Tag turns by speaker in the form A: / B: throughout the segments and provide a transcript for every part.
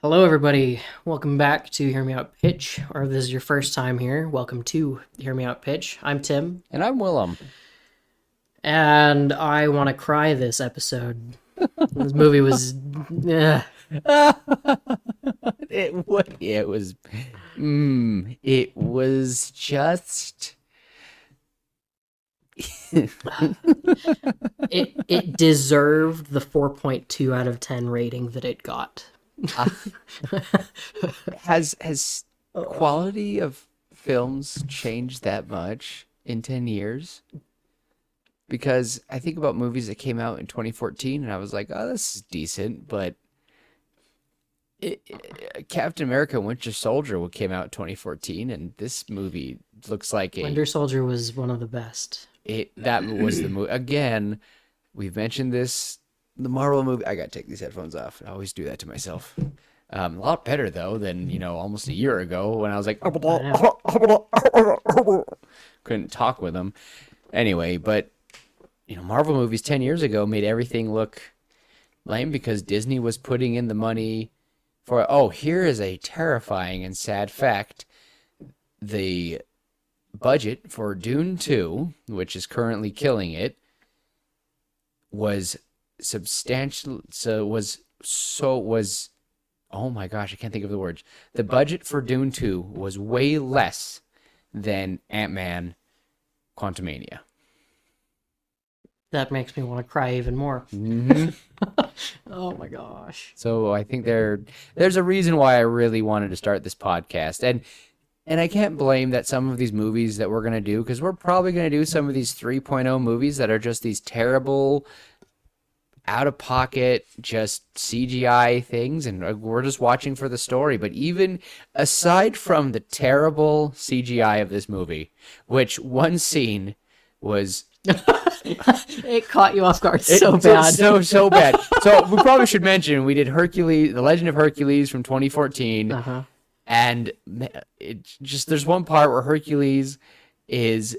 A: Hello, everybody. Welcome back to Hear Me Out Pitch, or if this is your first time here, welcome to Hear Me Out Pitch. I'm Tim,
B: And I'm Willem.
A: and I want to cry this episode. This movie was. eh.
B: It was just
A: It deserved the 4.2 out of 10 rating that it got.
B: has quality of films changed that much in 10 years? Because I think about movies that came out in 2014 and I was like, "Oh, this is decent," but Captain America Winter Soldier came out in 2014 and this movie looks like
A: Winter Soldier was one of the best.
B: that was the movie. Again, we've mentioned this. The Marvel movie. I gotta take these headphones off. I always do that to myself. A lot better though than almost a year ago when I was like couldn't talk with them. Anyway, but Marvel movies 10 years ago made everything look lame because Disney was putting in the money for. Oh, here is a terrifying and sad fact: the budget for Dune 2, which is currently killing it, was substantial. Oh my gosh, I can't think of the words. The budget for Dune 2 was way less than Ant-Man Quantumania.
A: That makes me want to cry even more.
B: Mm-hmm.
A: Oh my gosh.
B: So I think there's a reason why I really wanted to start this podcast. And I can't blame that some of these movies that we're going to do, because we're probably going to do some of these 3.0 movies that are just these terrible, out-of-pocket, just CGI things, and we're just watching for the story. But even aside from the terrible CGI of this movie, which one scene was...
A: It caught you off guard so bad.
B: So bad. So we probably should mention we did Hercules, The Legend of Hercules from 2014.
A: Uh-huh.
B: And there's one part where Hercules is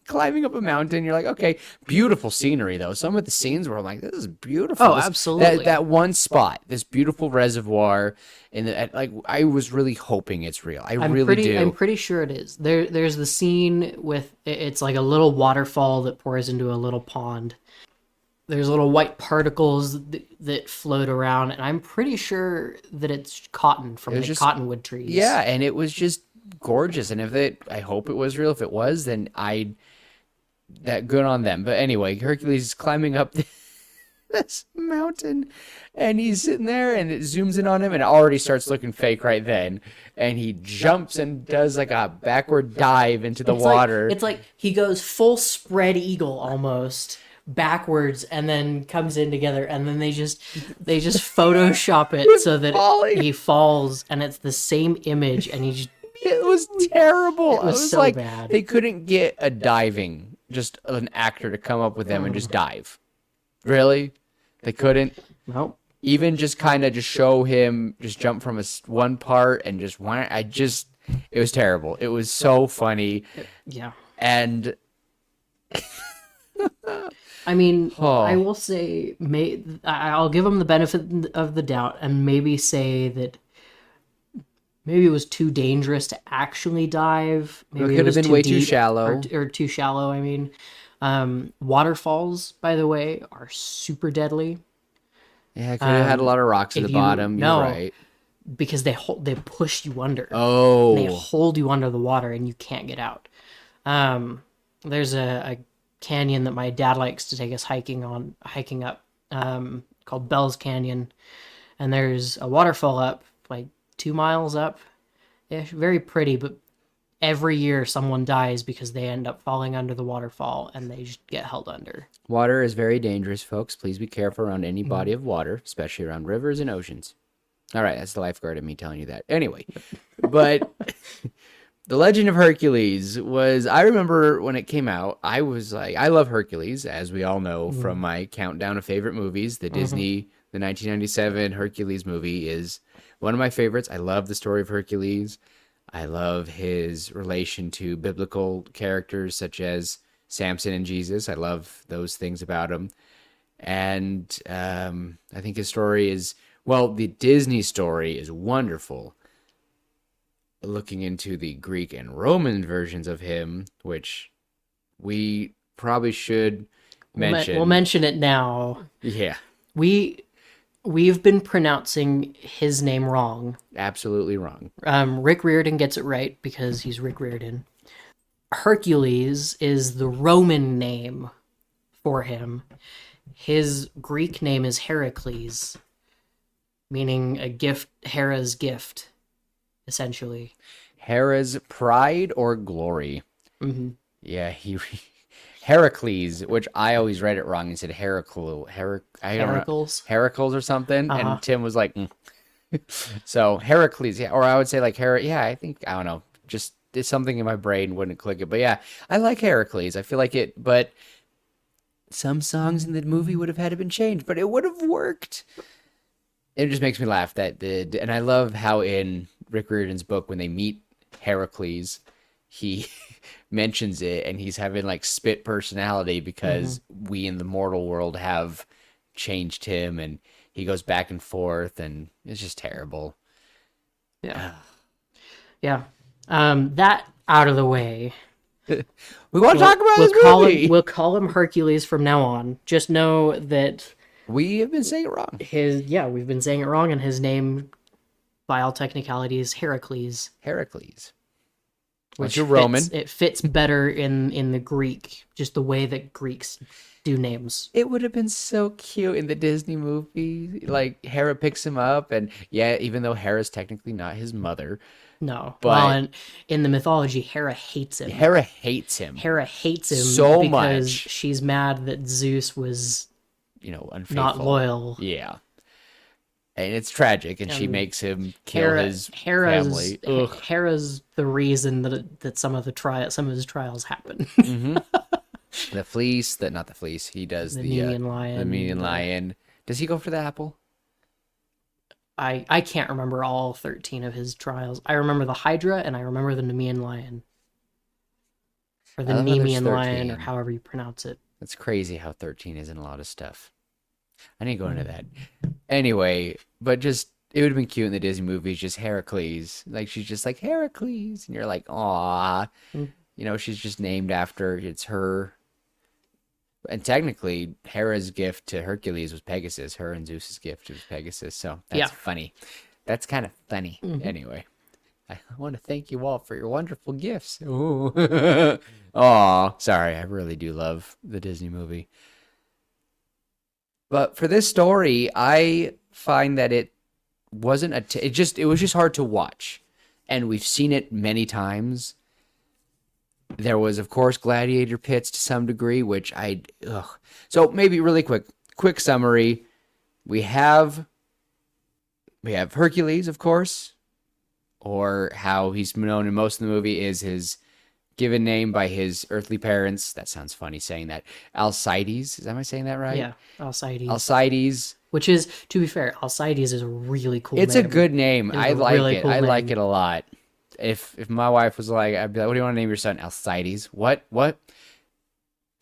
B: climbing up a mountain. You're like, okay, beautiful scenery though. Some of the scenes where I'm like, this is beautiful.
A: Oh, absolutely.
B: That one spot, this beautiful reservoir, and I was really hoping it's real. I'm
A: pretty sure it is. There's the scene with it's like a little waterfall that pours into a little pond. There's little white particles that float around, and I'm pretty sure that it's cotton from the cottonwood trees.
B: Yeah, and it was just gorgeous. And I hope it was real. If it was, then that good on them. But anyway, Hercules is climbing up this mountain, and he's sitting there, and it zooms in on him, and it already starts looking fake right then. And he jumps and does like a backward dive into the water.
A: It's like he goes full spread eagle almost backwards and then comes in together, and then they just Photoshop it so that he falls, and it's the same image, and
B: it was terrible.
A: It was so
B: like
A: bad.
B: They couldn't get just an actor to come up with them and just dive. Really? They couldn't?
A: Nope.
B: Even just kind of just show him just jump from one part and just it was terrible. It was so funny.
A: Yeah.
B: And
A: I mean, I will say, I'll give him the benefit of the doubt and maybe say that maybe it was too dangerous to actually dive. Maybe
B: it could have been way too shallow.
A: Or too shallow, I mean. Waterfalls, by the way, are super deadly.
B: Yeah, it could have had a lot of rocks at the bottom. You're right.
A: Because they push you under.
B: Oh.
A: They hold you under the water and you can't get out. There's a canyon that my dad likes to take us hiking up, called Bell's Canyon, and there's a waterfall up like 2 miles up. Yeah, very pretty, but every year someone dies because they end up falling under the waterfall and they just get held under.
B: Water is very dangerous, folks. Please be careful around any body of water, especially around rivers and oceans. All right, that's the lifeguard in me telling you that. Anyway, but The Legend of Hercules I remember when it came out, I was like, I love Hercules, as we all know from my countdown of favorite movies. The 1997 Hercules movie is one of my favorites. I love the story of Hercules. I love his relation to biblical characters such as Samson and Jesus. I love those things about him. And I think his story is Well, the Disney story is wonderful. Looking into the Greek and Roman versions of him, which we probably should
A: We'll
B: mention.
A: mention it now.
B: Yeah,
A: We we've been pronouncing his name wrong.
B: absolutely wrong.
A: Rick Riordan gets it right because he's Rick Riordan. Hercules is the Roman name for him. His Greek name is Heracles, meaning a gift, Hera's gift, essentially.
B: Hera's pride or glory.
A: Mm-hmm.
B: Yeah, he Heracles, which I always read it wrong and said I don't know,
A: Heracles.
B: Heracles or something,
A: Uh-huh.
B: and Tim was like, "Mm." So Heracles, yeah, or I would say like yeah, I think I don't know, just it's something in my brain wouldn't click it, but yeah, I like Heracles. I feel like it, but some songs in the movie would have had to been changed, but it would have worked. It just makes me laugh and I love how in Rick Riordan's book when they meet Heracles, he mentions it and he's having like spit personality because we in the mortal world have changed him and he goes back and forth and it's just terrible.
A: Yeah. Yeah. That out of the way.
B: We want to talk about this movie.
A: We'll call him Hercules from now on. Just know that
B: We have been saying it wrong.
A: we've been saying it wrong, and his name, by all technicalities, Heracles.
B: Heracles.
A: Which
B: you're Roman.
A: It fits better in the Greek, just the way that Greeks do names.
B: It would have been so cute in the Disney movie. Like Hera picks him up and yeah, even though Hera's technically not his mother,
A: No.
B: But-
A: well, and in the mythology, Hera hates him.
B: Hera hates him.
A: Hera hates him
B: So
A: because
B: much.
A: she's mad that Zeus was
B: Unfaithful.
A: not loyal.
B: Yeah. And it's tragic, and she makes him kill his family. Ugh.
A: Hera's the reason that some of his trials happen.
B: The fleece, not the fleece. He does
A: The
B: the
A: Nemean lion.
B: The Nemean lion. Does he go for the apple?
A: I can't remember all 13 of his trials. I remember the Hydra and I remember the Nemean lion. Or the
B: I love how there's
A: Nemean lion, or
B: 13.
A: however you pronounce it.
B: It's crazy how 13 is in a lot of stuff. I need to go into that. Anyway, but just it would have been cute in the Disney movies, just Heracles. Like she's just like Heracles, and you're like, aw. She's just named after it's her. And technically, Hera's gift to Hercules was Pegasus. Her and Zeus's gift was Pegasus. So that's funny. That's kind of funny. Anyway, I want to thank you all for your wonderful gifts. Ooh. Aw, sorry. I really do love the Disney movie. But for this story, I find that it wasn't it was just hard to watch. And we've seen it many times. There was, of course, gladiator pits to some degree, which So maybe really quick summary. We have Hercules, of course, or how he's known in most of the movie is his given name by his earthly parents. That sounds funny saying that. Alcides, am I saying that right?
A: Yeah, Alcides.
B: Alcides.
A: Which is, to be fair, Alcides is a really cool
B: It's
A: name.
B: a good name. I like
A: really
B: it.
A: cool
B: I like
A: name.
B: it a lot. If my wife was like, I'd be like, what do you want to name your son? Alcides. What?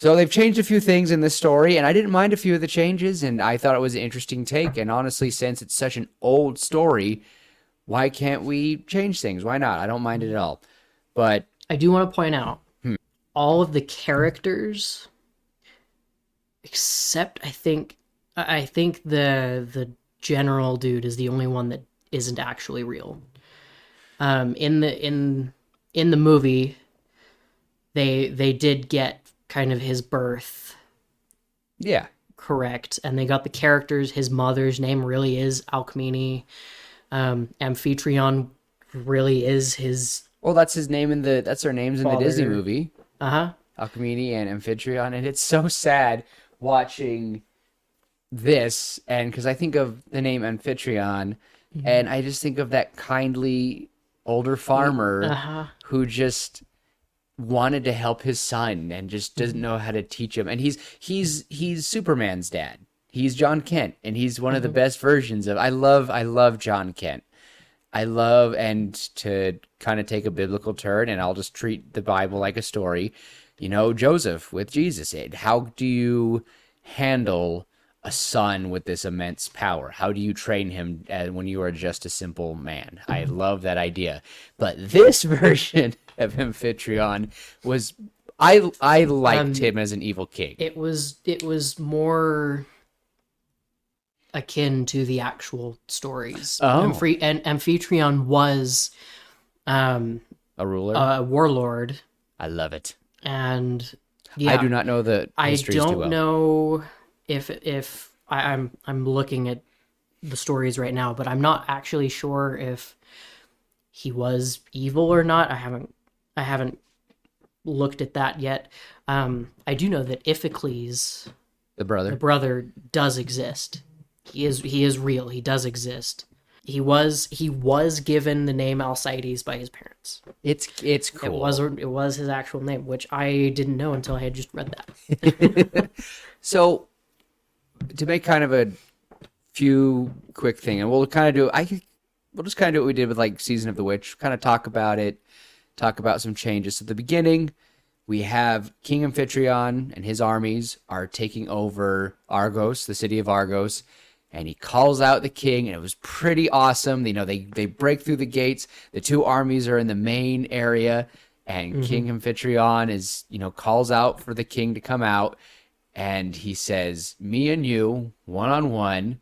B: So they've changed a few things in this story, and I didn't mind a few of the changes, and I thought it was an interesting take. And honestly, since it's such an old story, why can't we change things? Why not? I don't mind it at all. But
A: I do want to point out all of the characters, except I think the general dude is the only one that isn't actually real. In the movie, they did get kind of his birth
B: yeah,
A: correct, and they got the characters. His mother's name really is Alcmene. Amphitryon really is his.
B: well, that's his name that's their names in the Disney
A: Father.
B: movie,
A: Uh-huh.
B: Alcmene and Amphitryon, and it's so sad watching this, and because I think of the name Amphitryon, and I just think of that kindly older farmer who just wanted to help his son and just doesn't know how to teach him. And he's Superman's dad. He's John Kent, and he's one of the best versions of. I love John Kent. And to kind of take a biblical turn, and I'll just treat the Bible like a story. Joseph with Jesus. How do you handle a son with this immense power? How do you train him when you are just a simple man? I love that idea. But this version of Amphitryon was I liked him as an evil king.
A: It was more akin to the actual stories.
B: Oh.
A: And Amphitryon was
B: A ruler?
A: a warlord,
B: I love it.
A: and
B: I
A: yeah,
B: do not know the
A: I
B: histories too
A: don't
B: well.
A: know if I'm looking at the stories right now, but I'm not actually sure if he was evil or not. I haven't looked at that yet. I do know that Iphicles,
B: The
A: the
B: brother.
A: brother, does exist. He is real. He does exist. He was given the name Alcides by his parents.
B: It's
A: It
B: cool.
A: was his actual name, which I didn't know until I had just read that.
B: So to make kind of a few quick thing, and we'll kind of do we'll just kind of do what we did with like Season of the Witch, kind of talk about it, talk about some changes. At the beginning, we have King Amphitryon and his armies are taking over Argos, the city of Argos, and he calls out the king, and it was pretty awesome. You know, they break through the gates. The two armies are in the main area, and King Amphitryon is, calls out for the king to come out, and he says, "Me and you, one on one,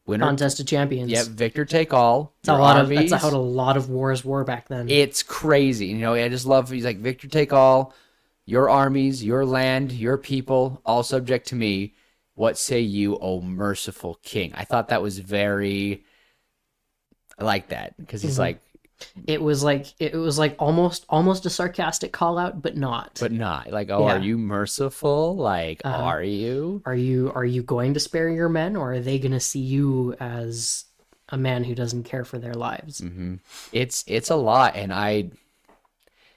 B: winner."
A: Contest of Champions.
B: Yep, victor take all.
A: That's how a lot of wars were back then.
B: It's crazy. I just love, he's like, "Victor take all, your armies, your land, your people, all subject to me. What say you, O merciful king?" I thought that was I like that, because he's like,
A: it was like almost a sarcastic call out, but not.
B: but not like, "Oh,
A: Yeah.
B: are you merciful? Like, are you?"
A: Are you going to spare your men, or are they going to see you as a man who doesn't care for their lives?
B: It's a lot, and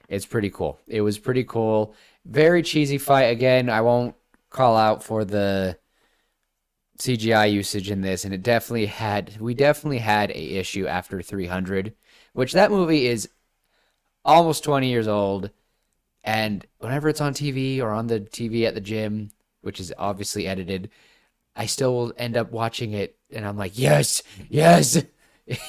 B: it's pretty cool. It was pretty cool. Very cheesy fight. Again, I won't call out for the CGI usage in this, and we definitely had a issue after 300, which that movie is almost 20 years old, and whenever it's on TV or on the TV at the gym, which is obviously edited, I still will end up watching it, and I'm like, yes, yes,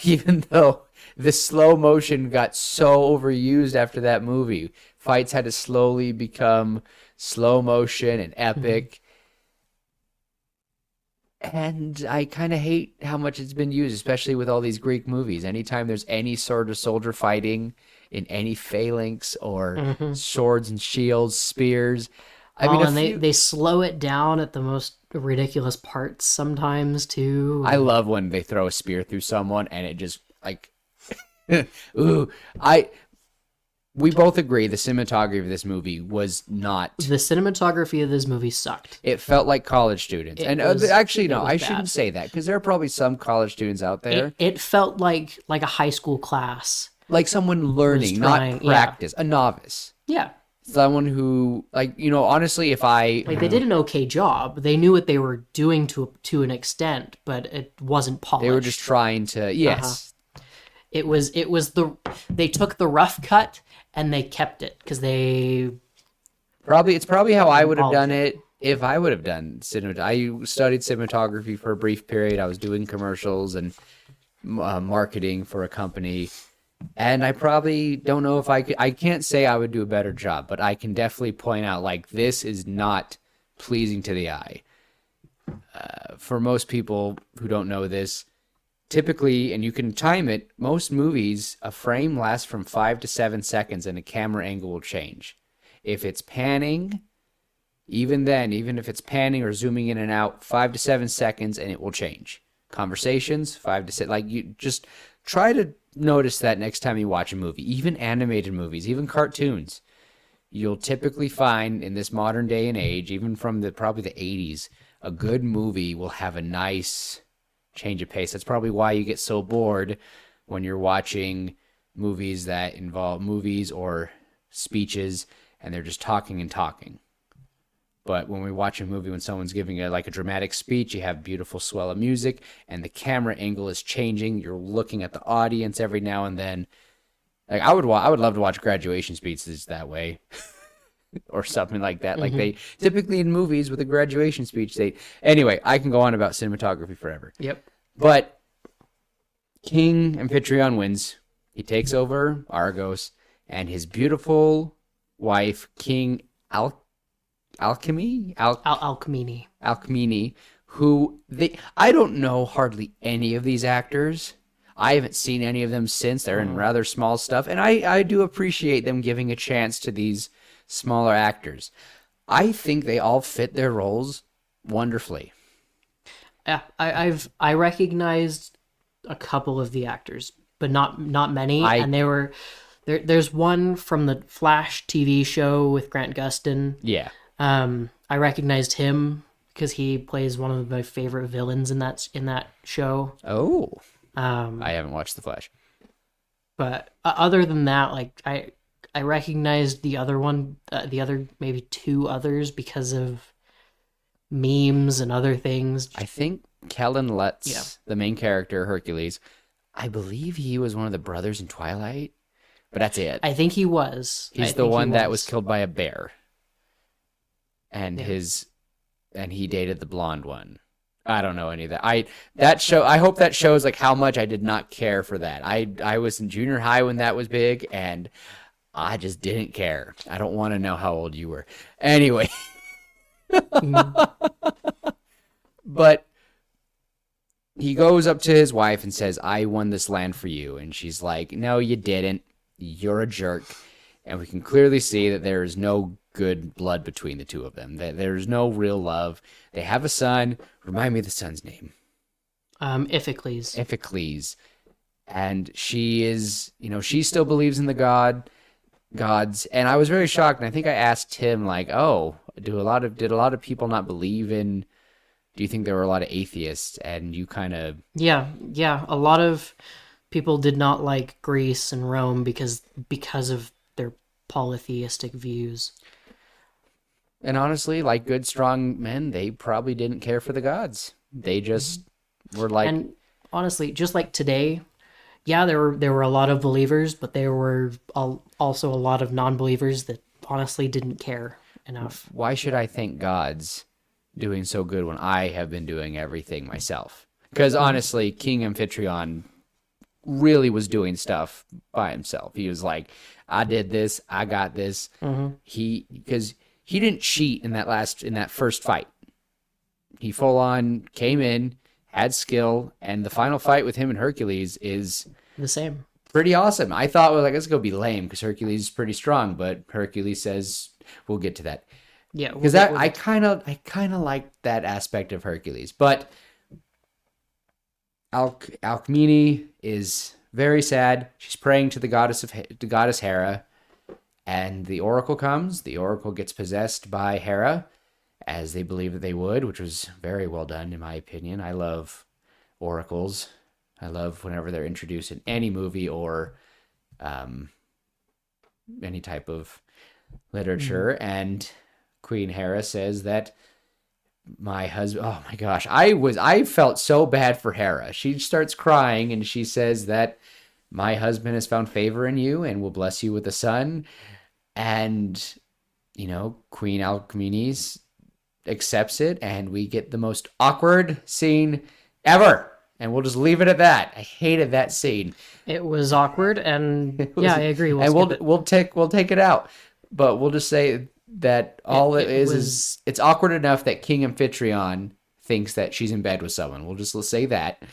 B: even though the slow motion got so overused after that movie. Fights had to slowly become slow motion and epic. And I kind of hate how much it's been used, especially with all these Greek movies. Anytime there's any sort of soldier fighting in any phalanx or swords and shields, spears. I mean,
A: And they slow it down at the most ridiculous parts sometimes too.
B: I love when they throw a spear through someone and it just like, ooh, we both agree the cinematography of this movie was not.
A: The cinematography of this movie sucked.
B: It felt like college students. Actually, no, I shouldn't say that, because there are probably some college students out there.
A: It felt like a high school class.
B: Like someone learning,
A: trying,
B: not practice. A novice.
A: Yeah.
B: Someone who, honestly, if I...
A: They did an okay job. They knew what they were doing to an extent, but it wasn't polished.
B: They were just trying to... Yes.
A: It was they took the rough cut and they kept it because they...
B: It's probably how I would have done it if I would have done cinema. I studied cinematography for a brief period. I was doing commercials and marketing for a company. And I probably don't know if I can't say I would do a better job, but I can definitely point out, like, this is not pleasing to the eye. For most people who don't know this, typically, and you can time it, most movies, a frame lasts from 5 to 7 seconds and a camera angle will change. If it's panning, even if it's panning or zooming in and out, 5 to 7 seconds and it will change. Conversations, 5 to 6, like, you just try to notice that next time you watch a movie, even animated movies, even cartoons. You'll typically find in this modern day and age, even from probably the 80s, a good movie will have a nice change of pace. That's probably why you get so bored when you're watching movies that involve movies or speeches and they're just talking and talking. But when we watch a movie, when someone's giving a dramatic speech, you have beautiful swell of music, and the camera angle is changing. You're looking at the audience every now and then. Like I would love to watch graduation speeches that way. or something like that. Like
A: Mm-hmm.
B: they typically in movies with a graduation speech, they anyway. I can go on about cinematography forever,
A: Yep.
B: but King Amphitryon wins. He takes over Argos, and his beautiful wife, King Alchemy,
A: Alcmene.
B: Alcmene, who I don't know hardly any of these actors. I haven't seen any of them since. They're in rather small stuff, and I do appreciate them giving a chance to these smaller actors. I think they all fit their roles wonderfully.
A: Yeah, I recognized a couple of the actors, but not many,
B: I
A: and they were there's one from the Flash TV show with Grant Gustin.
B: Yeah.
A: I recognized him because he plays one of my favorite villains in that show.
B: Oh,
A: Um,
B: I haven't watched The Flash.
A: but other than that, like I recognized the other one, the other maybe two others because of memes and other things.
B: I think Kellen Lutz,
A: Yeah.
B: the main character, Hercules, I believe he was one of the brothers in Twilight, but that's it.
A: I think he was.
B: He's the one that was killed by a bear. And he dated the blonde one. I don't know any of that. I hope that shows like how much I did not care for that. I was in junior high when that was big, and I just didn't care. I don't want to know how old you were. Anyway. But he goes up to his wife and says, I won this land for you. And she's like, no, you didn't. You're a jerk. And we can clearly see that there is no good blood between the two of them. That there's no real love. They have a son. Remind me of the son's name.
A: Iphicles.
B: Iphicles. And she is, she still believes in the gods. And I was very shocked. And I think I asked him, like, oh, did a lot of people not believe in, do you think there were a lot of atheists? And you kind of...
A: Yeah. A lot of people did not like Greece and Rome because of their polytheistic views.
B: And honestly, like good, strong men, they probably didn't care for the gods. They just were like...
A: And honestly, just like today, yeah, there were a lot of believers, but there were also a lot of non-believers that honestly didn't care enough.
B: Why should I thank gods doing so good when I have been doing everything myself? Because honestly, King Amphitryon really was doing stuff by himself. He was like, I did this, I got this. Because he didn't cheat in that first fight. He full on came in, had skill, and the final fight with him and Hercules is
A: The same.
B: pretty awesome. I thought, well, like, it's gonna be lame because Hercules is pretty strong, but Hercules says, we'll get to that.
A: Yeah,
B: Because I kind of like that aspect of Hercules, but Alcmene is very sad. She's praying to the goddess Hera, and the oracle comes. The oracle gets possessed by Hera, as they believe that they would, which was very well done in my opinion. I love oracles. I love whenever they're introduced in any movie or any type of literature. And Queen Hera says that my husband, oh my gosh, I felt so bad for Hera. She starts crying and she says that my husband has found favor in you and will bless you with a son. And, Queen Alcmenes accepts it, and we get the most awkward scene ever. And we'll just leave it at that. I hated that scene.
A: It was awkward, and I agree.
B: We'll take it out, but we'll just say that all it is it's awkward enough that King Amphitryon thinks that she's in bed with someone. Let's say that,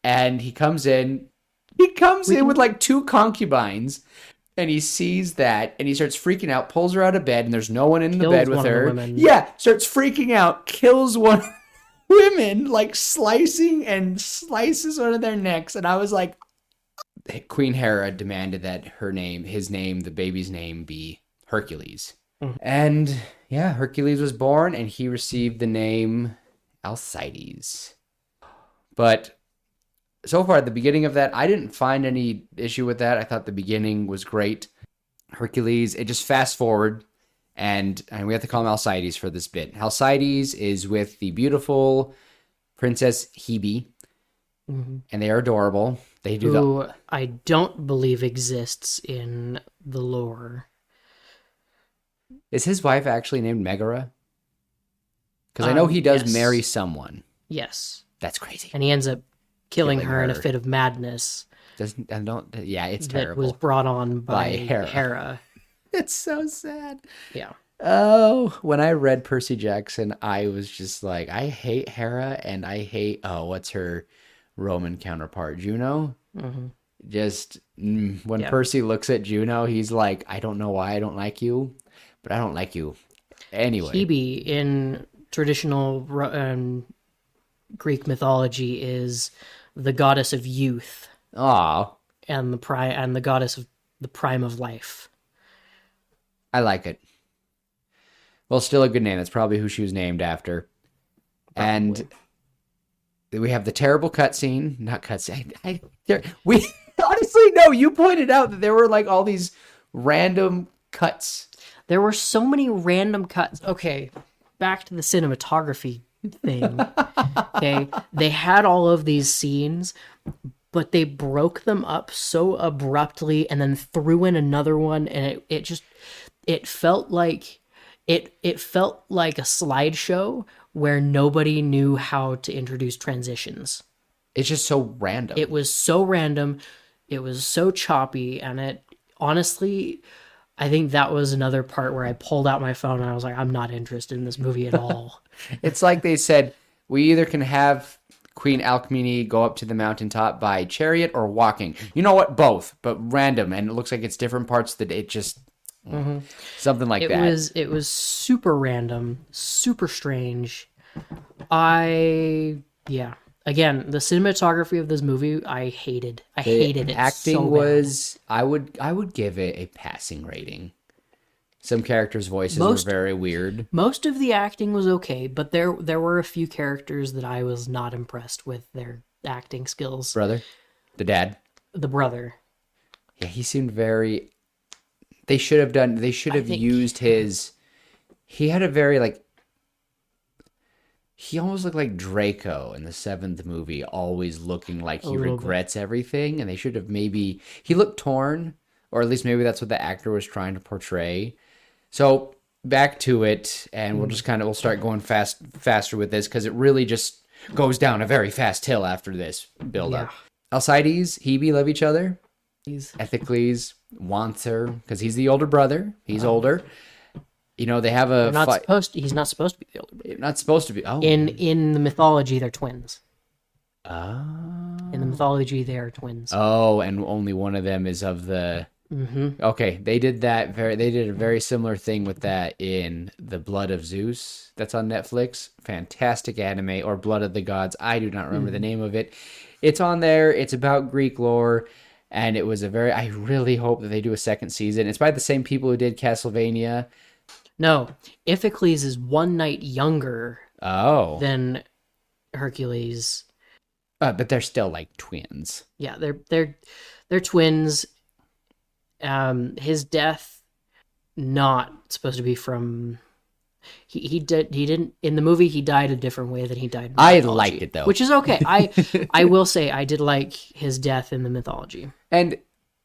B: and he comes in with like two concubines, and he sees that, and he starts freaking out, pulls her out of bed, and there's no one in the bed with her. Yeah, starts freaking out, kills one. Women, like slicing and slices one of their necks, and I was like, Queen Hera demanded that his name, the baby's name, be Hercules. And yeah, Hercules was born, and he received the name Alcides. But so far, at the beginning of that, I didn't find any issue with that. I thought the beginning was great. Hercules, it just fast forward. And we have to call him Alcides for this bit. Alcides is with the beautiful Princess Hebe, and they are adorable. They do
A: who I don't believe exists in the lore.
B: Is his wife actually named Megara? Because I know he does marry
A: Yes.
B: someone.
A: Yes.
B: That's crazy.
A: And he ends up killing
B: Killing
A: her in a
B: her.
A: fit of madness
B: Doesn't I don't yeah, it's
A: that was
B: terrible.
A: brought on
B: By
A: by
B: Hera.
A: Hera.
B: It's so sad.
A: Yeah.
B: Oh, when I read Percy Jackson, I was just like, I hate Hera and I hate what's her Roman counterpart, Juno?
A: Hmm.
B: Just when
A: Yeah.
B: Percy looks at Juno, he's like, I don't know why I don't like you, but I don't like you. Anyway.
A: Hebe in traditional Greek mythology is the goddess of youth
B: Aw,
A: and the goddess of the prime of life.
B: I like it. Well, still a good name. That's probably who she was named after.
A: Probably.
B: And we have the terrible cutscene. Not cutscene. We honestly, no, you pointed out that there were like all these random cuts.
A: There were so many random cuts. Okay, back to the cinematography thing. Okay, they had all of these scenes, but they broke them up so abruptly and then threw in another one, and it just it felt like it felt like a slideshow where nobody knew how to introduce transitions.
B: It's just so random.
A: It was so random, it was so choppy, and it honestly, I think that was another part where I pulled out my phone and I was like, I'm not interested in this movie at all.
B: It's like they said, we either can have Queen Alcmene go up to the mountaintop by chariot or walking. You know what? Both, but random. And it looks like it's different parts of the day. It just, something like that.
A: It was super random, super strange. I yeah. Again, the cinematography of this movie, I hated. I hated it
B: Acting
A: so bad.
B: was, I would give it a passing rating. Some characters' voices were very weird.
A: Most of the acting was okay, but there were a few characters that I was not impressed with their acting skills.
B: Brother, the dad.
A: The brother.
B: Yeah, he seemed very. They should have
A: think-
B: used his. He had a very like. He almost looked like Draco in the seventh movie, always looking like he
A: little
B: regrets everything. And they should have maybe. He looked torn, or at least maybe that's what the actor was trying to portray. So back to it, and we'll just we'll start going faster with this because it really just goes down a very fast hill after this build up. Alcides, Hebe love each other. Ethicles wants her because he's the older brother. He's older. You know, they have a fight.
A: He's not supposed to be the older brother.
B: Not supposed to be. Oh.
A: In the mythology, they're twins.
B: Oh.
A: In the mythology, they are twins.
B: Oh, and only one of them is of the.
A: Mm-hmm.
B: Okay, they did that. They did a very similar thing with that in The Blood of Zeus. That's on Netflix. Fantastic anime, or Blood of the Gods. I do not remember the name of it. It's on there. It's about Greek lore, and it was a very. I really hope that they do a second season. It's by the same people who did Castlevania.
A: No, Iphicles is one night younger
B: Oh,
A: than Hercules.
B: but they're still like twins.
A: Yeah, they're twins. His death not supposed to be from. He didn't in the movie. He died a different way than he died. In the
B: I
A: mythology,
B: liked it though,
A: which is okay. I will say I did like his death in the mythology
B: and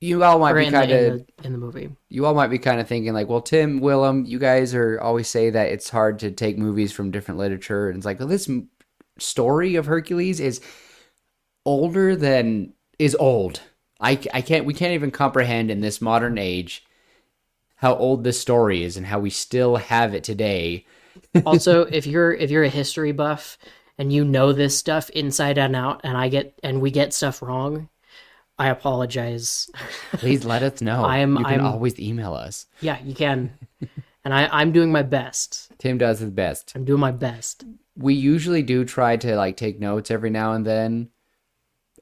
B: you all might
A: or
B: be kind of.
A: in the movie.
B: You all might be kind of thinking like, well, Tim, Willem, you guys are always say that it's hard to take movies from different literature. And it's like, well, this story of Hercules is older than is old. We can't even comprehend in this modern age how old this story is and how we still have it today.
A: Also, if you're a history buff and you know this stuff inside and out, and we get stuff wrong, I apologize.
B: Please let us know. You can always email us.
A: Yeah, you can. And I'm doing my best.
B: Tim does his best.
A: I'm doing my best.
B: We usually do try to like take notes every now and then.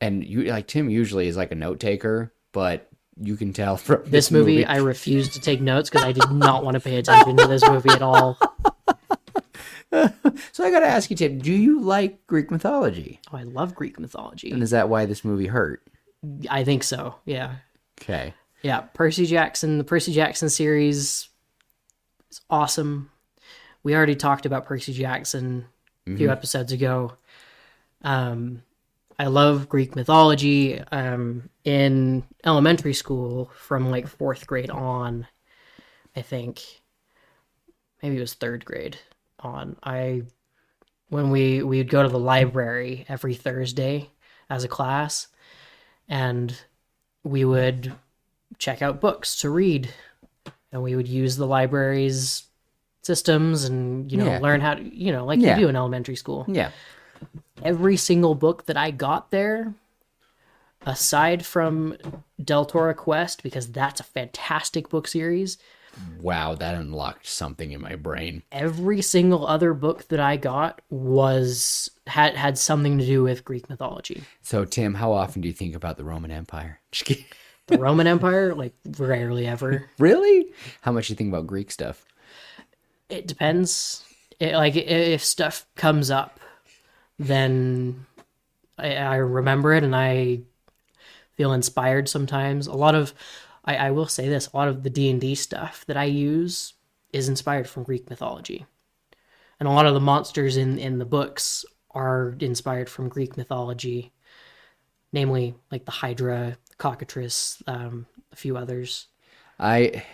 B: And you like Tim usually is like a note taker, but you can tell from
A: This movie, I refused to take notes because I did not want to pay attention to this movie at all.
B: So I got to ask you, Tim, do you like Greek mythology?
A: Oh, I love Greek mythology.
B: And is that why this movie hurt?
A: I think so. Yeah.
B: Okay.
A: Yeah, the Percy Jackson series is awesome. We already talked about Percy Jackson a few episodes ago. I love Greek mythology. In elementary school, from like fourth grade on, I think, maybe it was third grade on. When we'd go to the library every Thursday as a class, and we would check out books to read, and we would use the library's systems and
B: Yeah.
A: learn how to like you
B: Yeah.
A: do in elementary school.
B: Yeah.
A: Every single book that I got there, aside from Deltora Quest, because that's a fantastic book series,
B: Wow, that unlocked something in my brain.
A: every single other book that I got had something to do with Greek mythology.
B: So, Tim, how often do you think about the Roman Empire? Just kidding.
A: The Roman Empire, like rarely ever.
B: Really? How much do you think about Greek stuff?
A: It depends. Like if stuff comes up, then I remember it and I feel inspired sometimes. A lot of, I will say this, a lot of the D&D stuff that I use is inspired from Greek mythology. And a lot of the monsters in the books are inspired from Greek mythology, namely like the Hydra, cockatrice, a few others.
B: I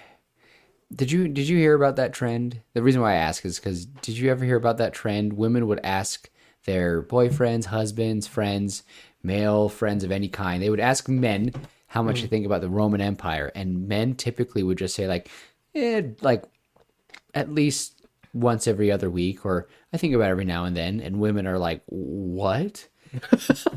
B: did you hear about that trend? The reason why I ask is because did you ever hear about that trend? Women would ask their boyfriends, husbands, friends, male friends of any kind. They would ask men how much they think about the Roman Empire, and men typically would just say like at least once every other week, or I think about it every now and then. And women are like, what?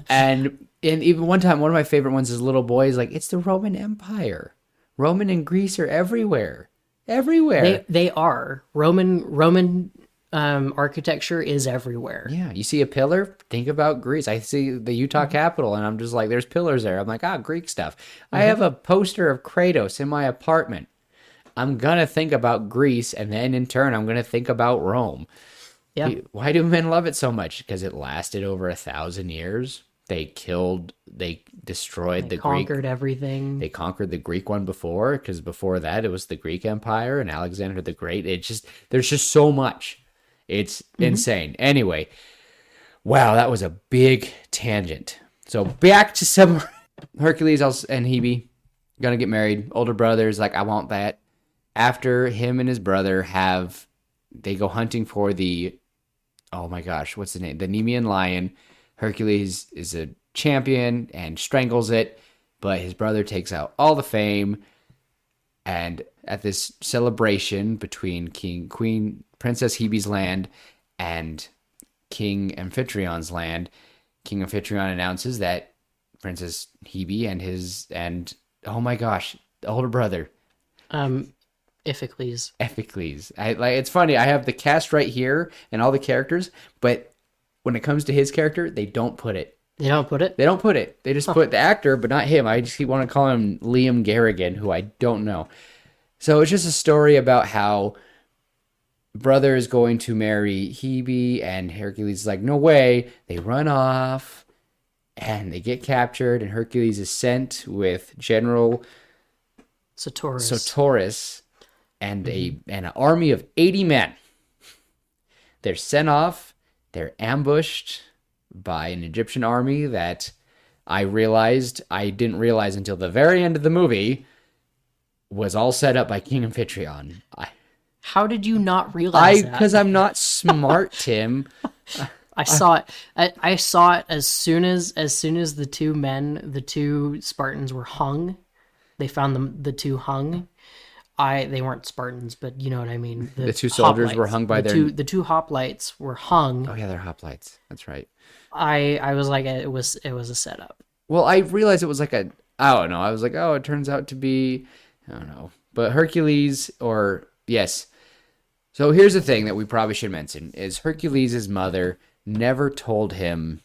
B: And even one time, one of my favorite ones is little boys like, it's the Roman Empire. Roman and Greece are everywhere. Everywhere.
A: They are Roman architecture is everywhere.
B: Yeah, you see a pillar, think about Greece. I see the Utah Capitol, and I'm just like, there's pillars there. I'm like, Greek stuff. I have a poster of Kratos in my apartment. I'm going to think about Greece, and then in turn, I'm going to think about Rome.
A: Yeah.
B: Why do men love it so much? Because it lasted over 1,000 years. They destroyed the Greek.
A: Conquered everything.
B: They conquered the Greek one before, because before that it was the Greek Empire and Alexander the Great. There's just so much. It's insane. Anyway, wow, that was a big tangent. So back to some Hercules and Hebe gonna get married. Older brother's like, I want that. After him and his brother they go hunting for oh my gosh, what's the name? The Nemean lion. Hercules is a champion and strangles it, but his brother takes out all the fame. And at this celebration between Queen Princess Hebe's land and King Amphitryon's land, King Amphitryon announces that Princess Hebe and oh my gosh, the older brother,
A: Iphicles.
B: It's funny. I have the cast right here and all the characters, but when it comes to his character, they don't put it.
A: They don't put it?
B: They don't put it. They just put the actor, but not him. I just want to call him Liam Garrigan, who I don't know. So it's just a story about how brother is going to marry Hebe, and Hercules is like, no way. They run off, and they get captured, and Hercules is sent with General Sotoris and an army of 80 men. They're sent off. They're ambushed by an Egyptian army that I didn't realize until the very end of the movie was all set up by King Amphitryon.
A: How did you not realize that?
B: Because I'm not smart, Tim.
A: I saw it. I saw it as soon as the two Spartans were hung. They found the two hung. They weren't Spartans, but you know what I mean.
B: The two soldiers were hung by
A: the two hoplites were hung.
B: Oh yeah, they're hoplites. That's right.
A: I was like, it was a setup.
B: Well, I realized it was like I don't know. I was like, oh, it turns out to be, I don't know. But Hercules, yes. So here's the thing that we probably should mention is Hercules' mother never told him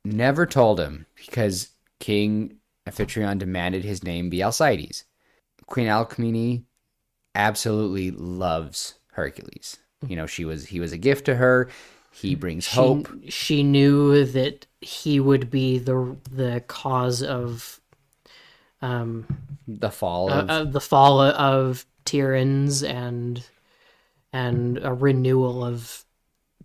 B: because King Amphitryon demanded his name be Alcides. Queen Alcmene absolutely loves Hercules. You know, he was a gift to her. He brings hope.
A: She knew that he would be the cause of
B: the fall
A: of Tyrans and a renewal of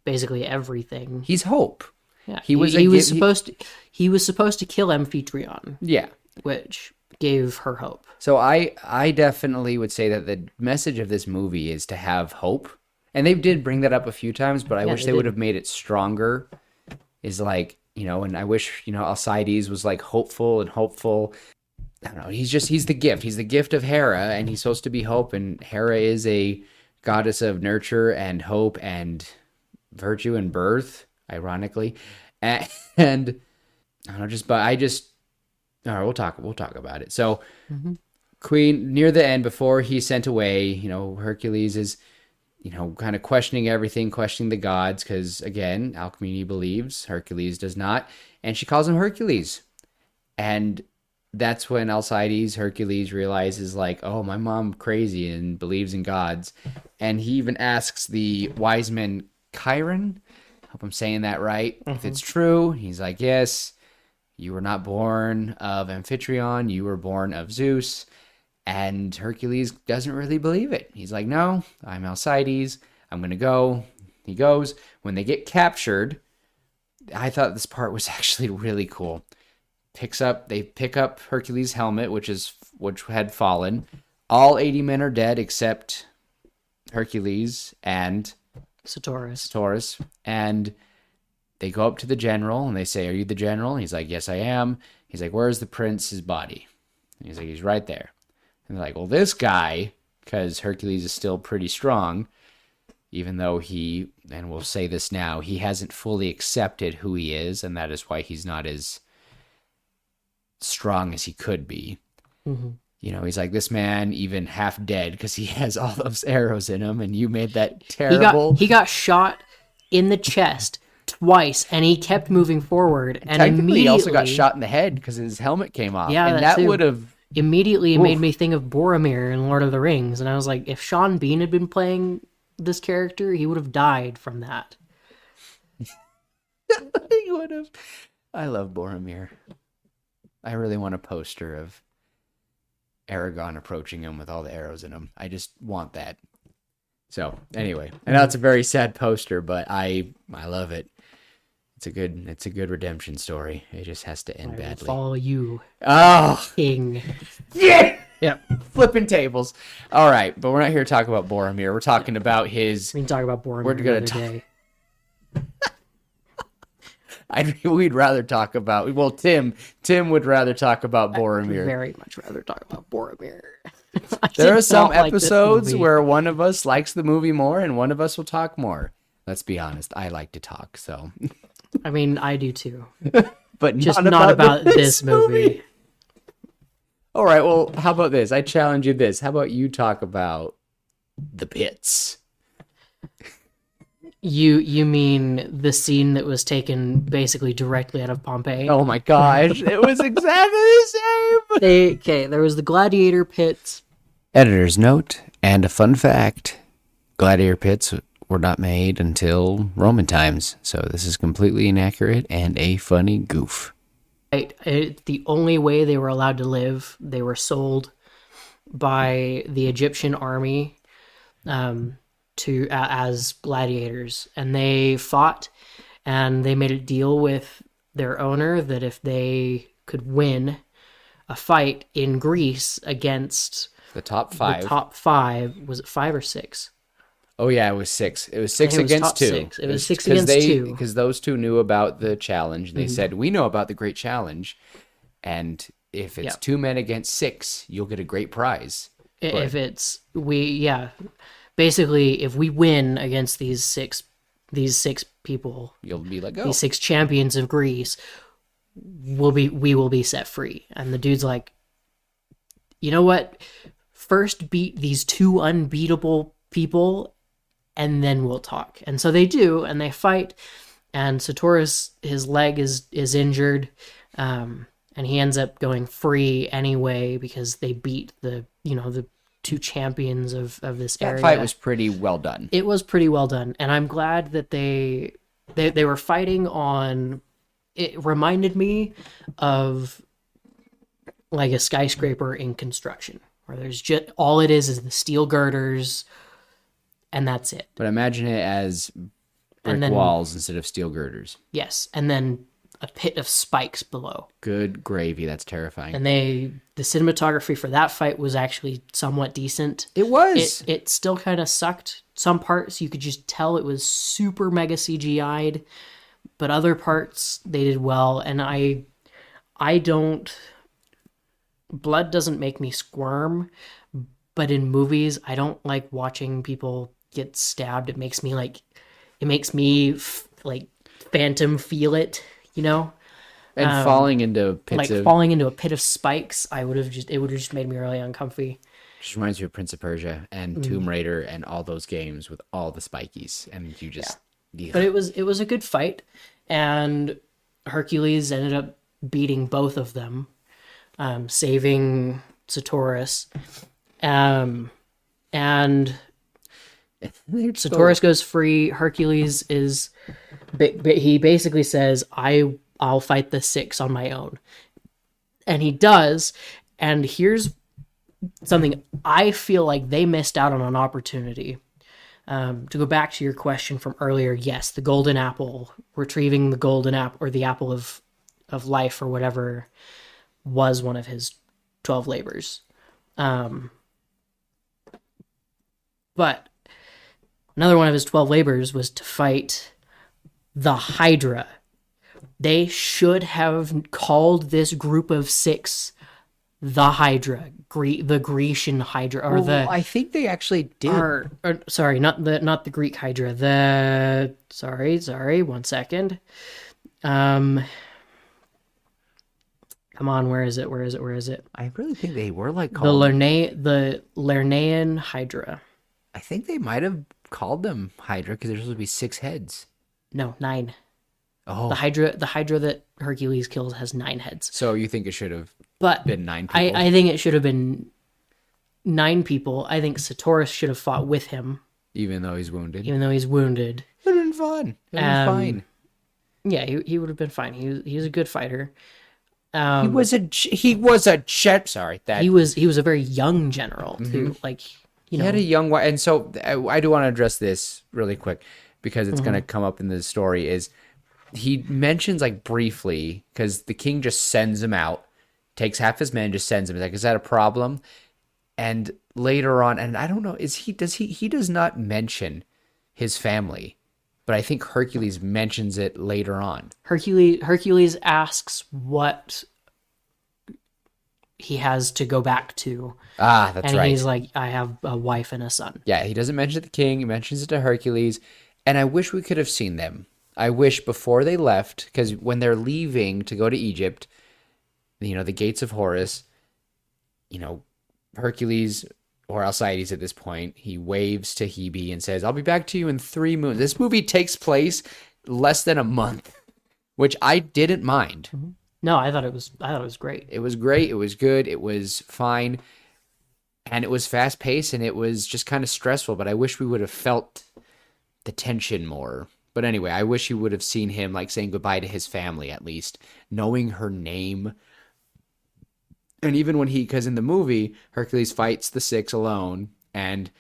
A: basically everything.
B: He's hope.
A: Yeah, he was supposed to kill Amphitryon.
B: Yeah,
A: which gave her hope.
B: So I definitely would say that the message of this movie is to have hope And they did bring that up a few times, but I
A: Yeah,
B: wish
A: they
B: they would
A: did.
B: have made it stronger. Is like, and I wish, Alcides was like hopeful and hopeful. I don't know. He's the gift. He's the gift of Hera, and he's supposed to be hope. And Hera is a goddess of nurture and hope and virtue and birth, ironically. And I don't know, all right, we'll talk about it. So
A: Hmm.
B: Queen, near the end, before he's sent away, Hercules is, kind of questioning everything, questioning the gods, because again, Alcmene believes, Hercules does not, and she calls him Hercules. And that's when Alcides, Hercules, realizes, like, oh, my mom crazy and believes in gods. And he even asks the wise men, Chiron, hope I'm saying that right, if
A: Hmm.
B: it's true. He's like, yes, you were not born of Amphitryon, you were born of Zeus. And Hercules doesn't really believe it. He's like, no, I'm Alcides. I'm going to go. He goes. When they get captured, I thought this part was actually really cool. They pick up Hercules' helmet, which had fallen. All 80 men are dead except Hercules and
A: Satoris.
B: Taurus. And they go up to the general and they say, are you the general? And he's like, yes, I am. He's like, where's the prince's body? And he's like, he's right there. And they're like, well, this guy, because Hercules is still pretty strong, even though and we'll say this now, he hasn't fully accepted who he is, and that is why he's not as strong as he could be.
A: Hmm.
B: He's like, this man even half dead because he has all those arrows in him, and you made that
A: He got
B: terrible.
A: he got shot in the chest twice, and he kept moving forward. And
B: Technically, he also got
A: immediately,
B: shot in the head because his helmet came off,
A: yeah,
B: and
A: that
B: that
A: too.
B: would have.
A: Immediately, it made
B: Oof.
A: me think of Boromir in Lord of the Rings, and I was like, if Sean Bean had been playing this character, he would have died from that.
B: He would have. I love Boromir. I really want a poster of Aragorn approaching him with all the arrows in him. I just want that. So anyway, I know it's a very sad poster, but I love it. It's a good redemption story. It just has to end
A: I will
B: badly.
A: follow you,
B: Oh
A: King.
B: yeah,
A: Yep.
B: flipping tables. All right, but we're not here to talk about Boromir. We're talking about his.
A: We can talk about Boromir
B: We're gonna
A: another
B: talk-
A: day.
B: We'd rather talk about. Well, Tim would rather talk about
A: I'd
B: Boromir.
A: very much rather talk about Boromir.
B: There are some
A: Like this
B: episodes
A: movie.
B: where one of us likes the movie more and one of us will talk more. Let's be honest. I like to talk, so.
A: I mean, I do too.
B: But
A: Just not about this movie.
B: All right, well, how about this? I challenge you this. How about you talk about the pits?
A: You mean the scene that was taken basically directly out of Pompeii?
B: Oh my gosh, it was exactly the same.
A: There was the gladiator pits.
B: Editor's note and a fun fact. Gladiator pits were not made until Roman times, so this is completely inaccurate and a funny goof.
A: The only way they were allowed to live, they were sold by the Egyptian army as gladiators, and they fought, and they made a deal with their owner that if they could win a fight in Greece against
B: The top five.
A: the top five, was it 5 or 6?
B: Oh yeah, it was 6. It was 6
A: It was
B: against
A: top
B: 2.
A: 6. It was 6 against 2.
B: Because those two knew about the challenge. And they said, we know about the great challenge. And if it's
A: Yep.
B: 2 men against 6, you'll get a great prize.
A: If it's basically if we win against these six people,
B: You'll be like, oh.
A: these 6 champions of Greece, we will be set free. And the dude's like, you know what? First beat these 2 unbeatable people, and then we'll talk. And so they do, and they fight. And Satoris, his leg is injured, and he ends up going free anyway because they beat the 2 champions of this area.
B: That fight was pretty well done.
A: It was pretty well done, and I'm glad that they were fighting on. It reminded me of like a skyscraper in construction, where there's just all it is the steel girders, and that's it.
B: But imagine it as brick
A: And then-
B: walls instead of steel girders.
A: Yes, and then a pit of spikes below.
B: Good gravy. That's terrifying.
A: And the cinematography for that fight was actually somewhat decent.
B: It was.
A: It still kind of sucked. Some parts you could just tell it was super mega CGI'd, but other parts they did well. And I don't, blood doesn't make me squirm, but in movies I don't like watching people get stabbed. It makes me like, like phantom feel it, you know?
B: And falling into pits
A: Like falling into a pit of spikes, it would have just made me really uncomfy.
B: Just reminds me of Prince of Persia and Tomb Raider and all those games with all the spikies, and you just. Yeah.
A: But it was a good fight, and Hercules ended up beating both of them, saving Sartoris, and Sartoris goes free. Hercules is, he basically says, I'll fight the six on my own, and he does. And here's something I feel like they missed out on an opportunity. To go back to your question from earlier, yes, the golden apple, retrieving the golden apple, or the apple of life, or whatever, was one of his 12 labors. But another one of his 12 labors was to fight the Hydra. They should have called this group of six the Hydra, the Grecian Hydra, or
B: I think they actually did.
A: Sorry, not the Greek Hydra. Sorry, 1 second. Come on, where is it?
B: I really think they were like
A: The
B: called.
A: the Lernaean Hydra.
B: I think they might have called them Hydra because there's supposed to be 6 heads.
A: No, 9.
B: Oh,
A: The Hydra that Hercules kills has 9 heads.
B: so you think it should have
A: But
B: been 9 people?
A: I think it should have been 9 people. I think Sartoris should have fought with him,
B: even though he's wounded.
A: even though he's wounded.
B: It would have been fun. It would have been fine.
A: Yeah, he would have been fine. He was a good fighter.
B: He was a jet. Sorry, that
A: He was a very young general too. Like,
B: he had a young wife, and so I do want to address this really quick because it's going to come up in the story. Is he mentions like briefly because the king just sends him out, takes half his men, just sends him. He's like, is that a problem? And later on, and I don't know, he does not mention his family, but I think Hercules mentions it later on.
A: Hercules asks what he has to go back to.
B: Ah, that's
A: and
B: right.
A: He's like, I have a wife and a son.
B: Yeah, he doesn't mention it to the king. He mentions it to Hercules. And I wish we could have seen them. I wish before they left, because when they're leaving to go to Egypt, the gates of Horus, Hercules, or Alcides at this point, he waves to Hebe and says, I'll be back to you in 3 moons. This movie takes place less than a month, which I didn't mind.
A: Mm-hmm. No, I thought it was great.
B: It was great. It was good. It was fine. And it was fast paced and it was just kind of stressful, but I wish we would have felt the tension more. But anyway, I wish you would have seen him like saying goodbye to his family, at least knowing her name. And even when because in the movie, Hercules fights the 6 alone. And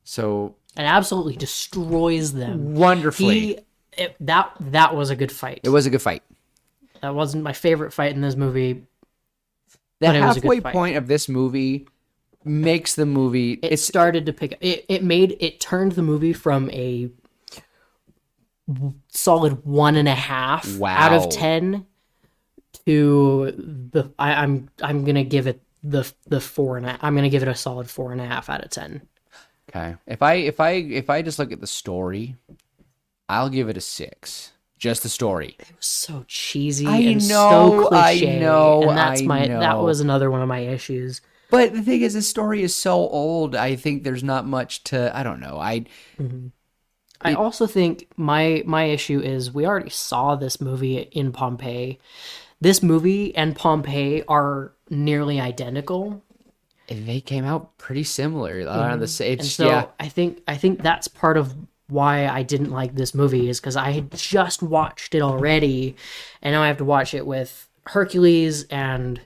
B: so.
A: And absolutely destroys them.
B: Wonderfully.
A: That was a good fight.
B: It was a good fight.
A: That wasn't my favorite fight in this movie.
B: The halfway point of this movie makes the movie.
A: It started to pick up. It turned the movie from a solid 1.5 out of 10 to I'm gonna give it the 4.5. I'm gonna give it a solid 4.5 out of 10.
B: Okay. If I just look at the story, I'll give it a 6. Just the story.
A: It was so cheesy so cliche.
B: I know.
A: And that was another one of my issues.
B: But the thing is, the story is so old. I think there's not much to. I don't know. I
A: also think my issue is we already saw this movie in Pompeii. This movie and Pompeii are nearly identical.
B: They came out pretty similar around the same.
A: I think that's part of why I didn't like this movie is because I had just watched it already, and now I have to watch it with Hercules and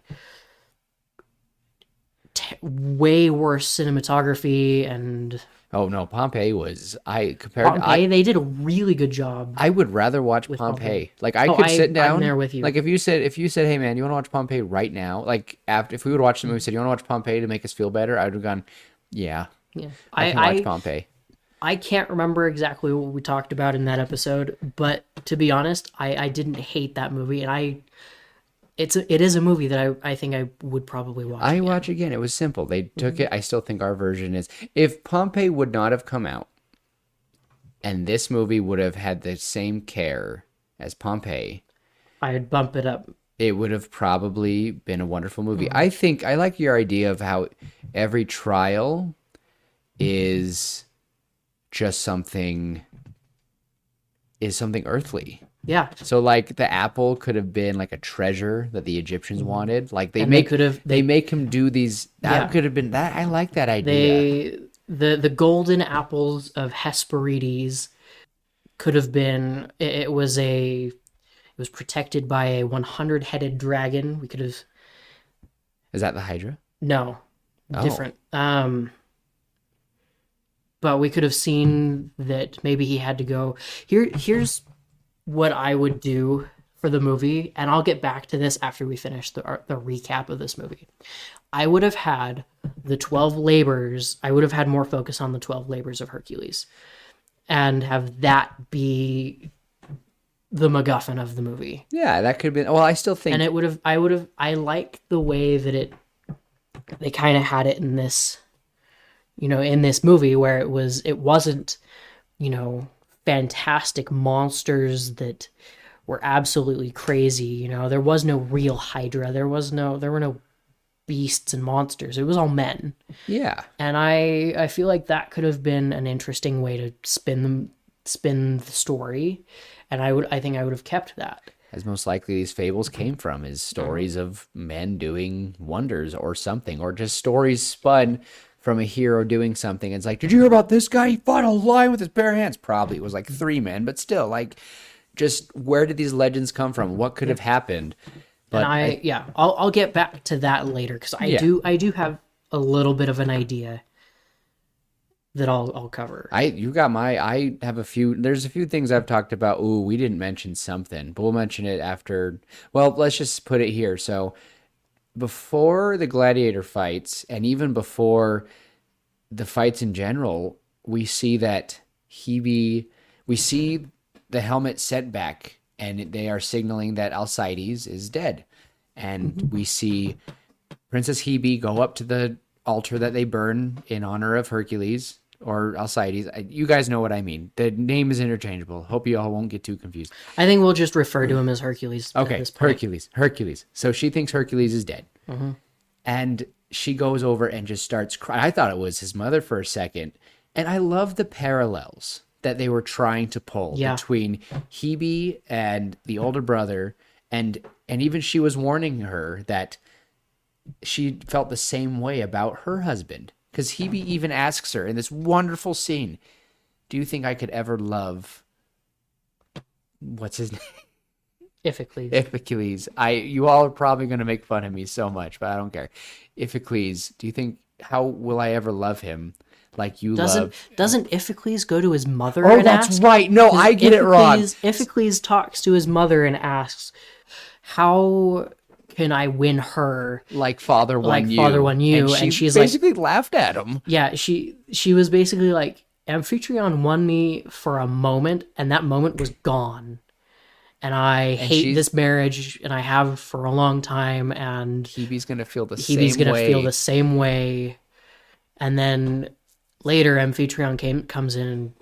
A: way worse cinematography and
B: Oh no, Pompeii was I compared
A: Pompeii, they did a really good job
B: I would rather watch
A: with
B: Pompeii.
A: Pompeii.
B: Like I
A: Oh,
B: could sit
A: I'm
B: down.
A: there with you.
B: Like if you said, "Hey man, you want to watch Pompeii right now?" Like after if we would watch the movie, said, "You want to watch Pompeii to make us feel better?" I would have gone, "Yeah,
A: Yeah,
B: I can watch Pompeii."
A: I can't remember exactly what we talked about in that episode, but to be honest, I didn't hate that movie, and it is a movie that I think I would probably watch
B: I
A: again.
B: watch again. It was simple. They took it. I still think our version is. If Pompeii would not have come out, and this movie would have had the same care as Pompeii,
A: I'd bump it up.
B: it would have probably been a wonderful movie. I think I like your idea of how every trial is just something earthly.
A: Yeah,
B: So like the apple could have been like a treasure that the Egyptians wanted. Like
A: and they could have
B: they make him do these. That
A: yeah
B: could have been that. I like that idea.
A: they the golden apples of Hesperides could have been. It was protected by a 100-headed dragon. We could have
B: Is that the Hydra?
A: no
B: Oh,
A: different. But we could have seen that maybe he had to go. Here's what I would do for the movie, and I'll get back to this after we finish the recap of this movie. I would have had the 12 labors. I would have had more focus on the 12 labors of Hercules, and have that be the MacGuffin of the movie.
B: yeah, that could have been. Well, I still think
A: And it would have. I like the way that they kind of had it in this, in this movie where it wasn't, fantastic monsters that were absolutely crazy. There was no real Hydra. There were no beasts and monsters. It was all men.
B: yeah.
A: And I feel like that could have been an interesting way to spin the story. And I think I would have kept that.
B: As most likely these fables came from is stories of men doing wonders or something, or just stories spun from a hero doing something. It's like, did you hear about this guy? He fought a lion with his bare hands. Probably it was like 3 men, but still, like, just where did these legends come from? What could have happened? But
A: And I'll get back to that later because
B: yeah,
A: I do have a little bit of an idea that I'll cover.
B: I have a few. There's a few things I've talked about. Ooh, we didn't mention something, but we'll mention it after. Well, let's just put it here. So before the gladiator fights, and even before the fights in general, we see that we see the helmet set back, and they are signaling that Alcides is dead, and we see Princess Hebe go up to the altar that they burn in honor of Hercules or Alcides. You guys know what I mean. The name is interchangeable. Hope you all won't get too confused.
A: I think we'll just refer to him as Hercules at
B: Okay,
A: this point.
B: Hercules. So she thinks Hercules is dead. And she goes over and just starts crying. I thought it was his mother for a second. And I love the parallels that they were trying to pull
A: Yeah.
B: between Hebe and the older brother. And even she was warning her that she felt the same way about her husband. Because Hebe even asks her in this wonderful scene, do you think I could ever love, what's his name?
A: Iphicles.
B: Iphicles. You all are probably going to make fun of me so much, but I don't care. Iphicles, do you think, how will I ever love him like you love?
A: Doesn't Iphicles go to his mother
B: Oh,
A: and
B: that's
A: ask?
B: right. No, I get it wrong.
A: Iphicles talks to his mother and asks, "How can I win her?"
B: Like father won
A: Like
B: you.
A: father won you,
B: And
A: and she's
B: basically laughed at him.
A: Yeah, she was basically like, Amphitryon won me for a moment, and that moment was gone. And I hate this marriage, and I have for a long time, and
B: Hebe's going to feel the
A: Hebe's
B: same
A: gonna
B: way.
A: feel the same way. And then later, Amphitryon comes in,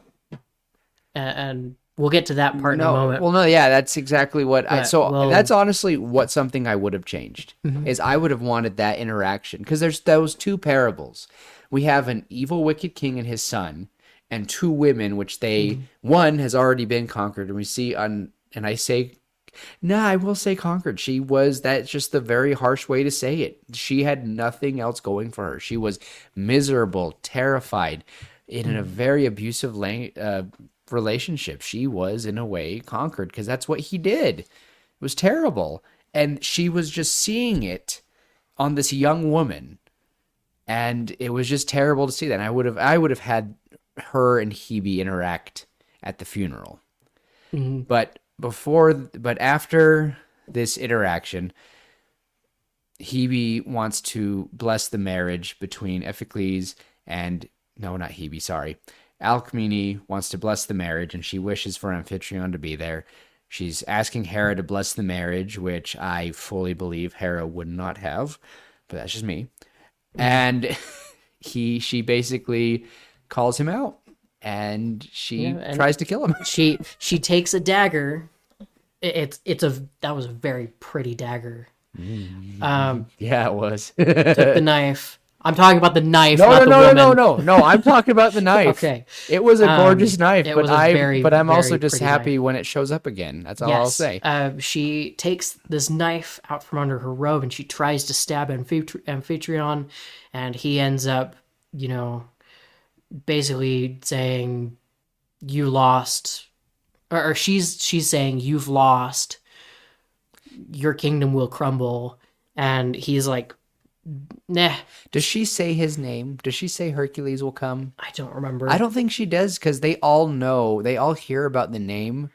A: and we'll get to that part in a moment.
B: Well, no, yeah, that's exactly what that's honestly something I would have changed. Is I would have wanted that interaction, because there's those two parables. We have an evil, wicked king and his son, and two women, which one has already been conquered, and we see and I say, I will say conquered. That's just the very harsh way to say it. She had nothing else going for her. She was miserable, terrified, in a very abusive relationship. She was, in a way, conquered, because that's what he did. It was terrible. And she was just seeing it on this young woman. And it was just terrible to see that. And I would have had her and Hebe interact at the funeral.
A: Mhm.
B: But after this interaction, Hebe wants to bless the marriage between Iphicles and no, not Hebe, sorry. Alcmene wants to bless the marriage, and she wishes for Amphitryon to be there. She's asking Hera to bless the marriage, which I fully believe Hera would not have, but that's just me. And she basically calls him out, and she
A: and
B: tries to kill him.
A: She takes a dagger. That was a very pretty dagger.
B: Yeah, it was.
A: Took the knife. I'm talking about the knife,
B: No,
A: not
B: no,
A: the
B: no,
A: woman.
B: no, no, no. I'm talking about the knife.
A: Okay.
B: It was a gorgeous knife,
A: it
B: but
A: was a very,
B: I'm also
A: very
B: just
A: pretty
B: happy
A: knife.
B: when it shows up again. That's all I'll say.
A: She takes this knife out from under her robe and she tries to stab Amphitryon, and he ends up, basically saying, "You lost," or she's saying, "You've lost. Your kingdom will crumble," and he's like, "Nah."
B: Does she say his name? Does she say Hercules will come?
A: I don't remember.
B: I don't think she does because they all hear about the name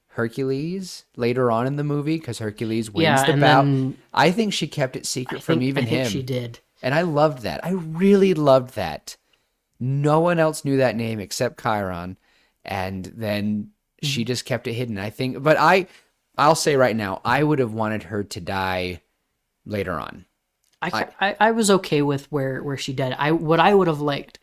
B: Hercules later on in the movie because Hercules wins the
A: and
B: battle.
A: then
B: I think she kept it secret from even
A: I think
B: him.
A: she did.
B: And I loved that. I really loved that. No one else knew that name except Chiron. And then she just kept it hidden. I think, but I'll say right now, I would have wanted her to die later on.
A: I was okay with where she died. What I would have liked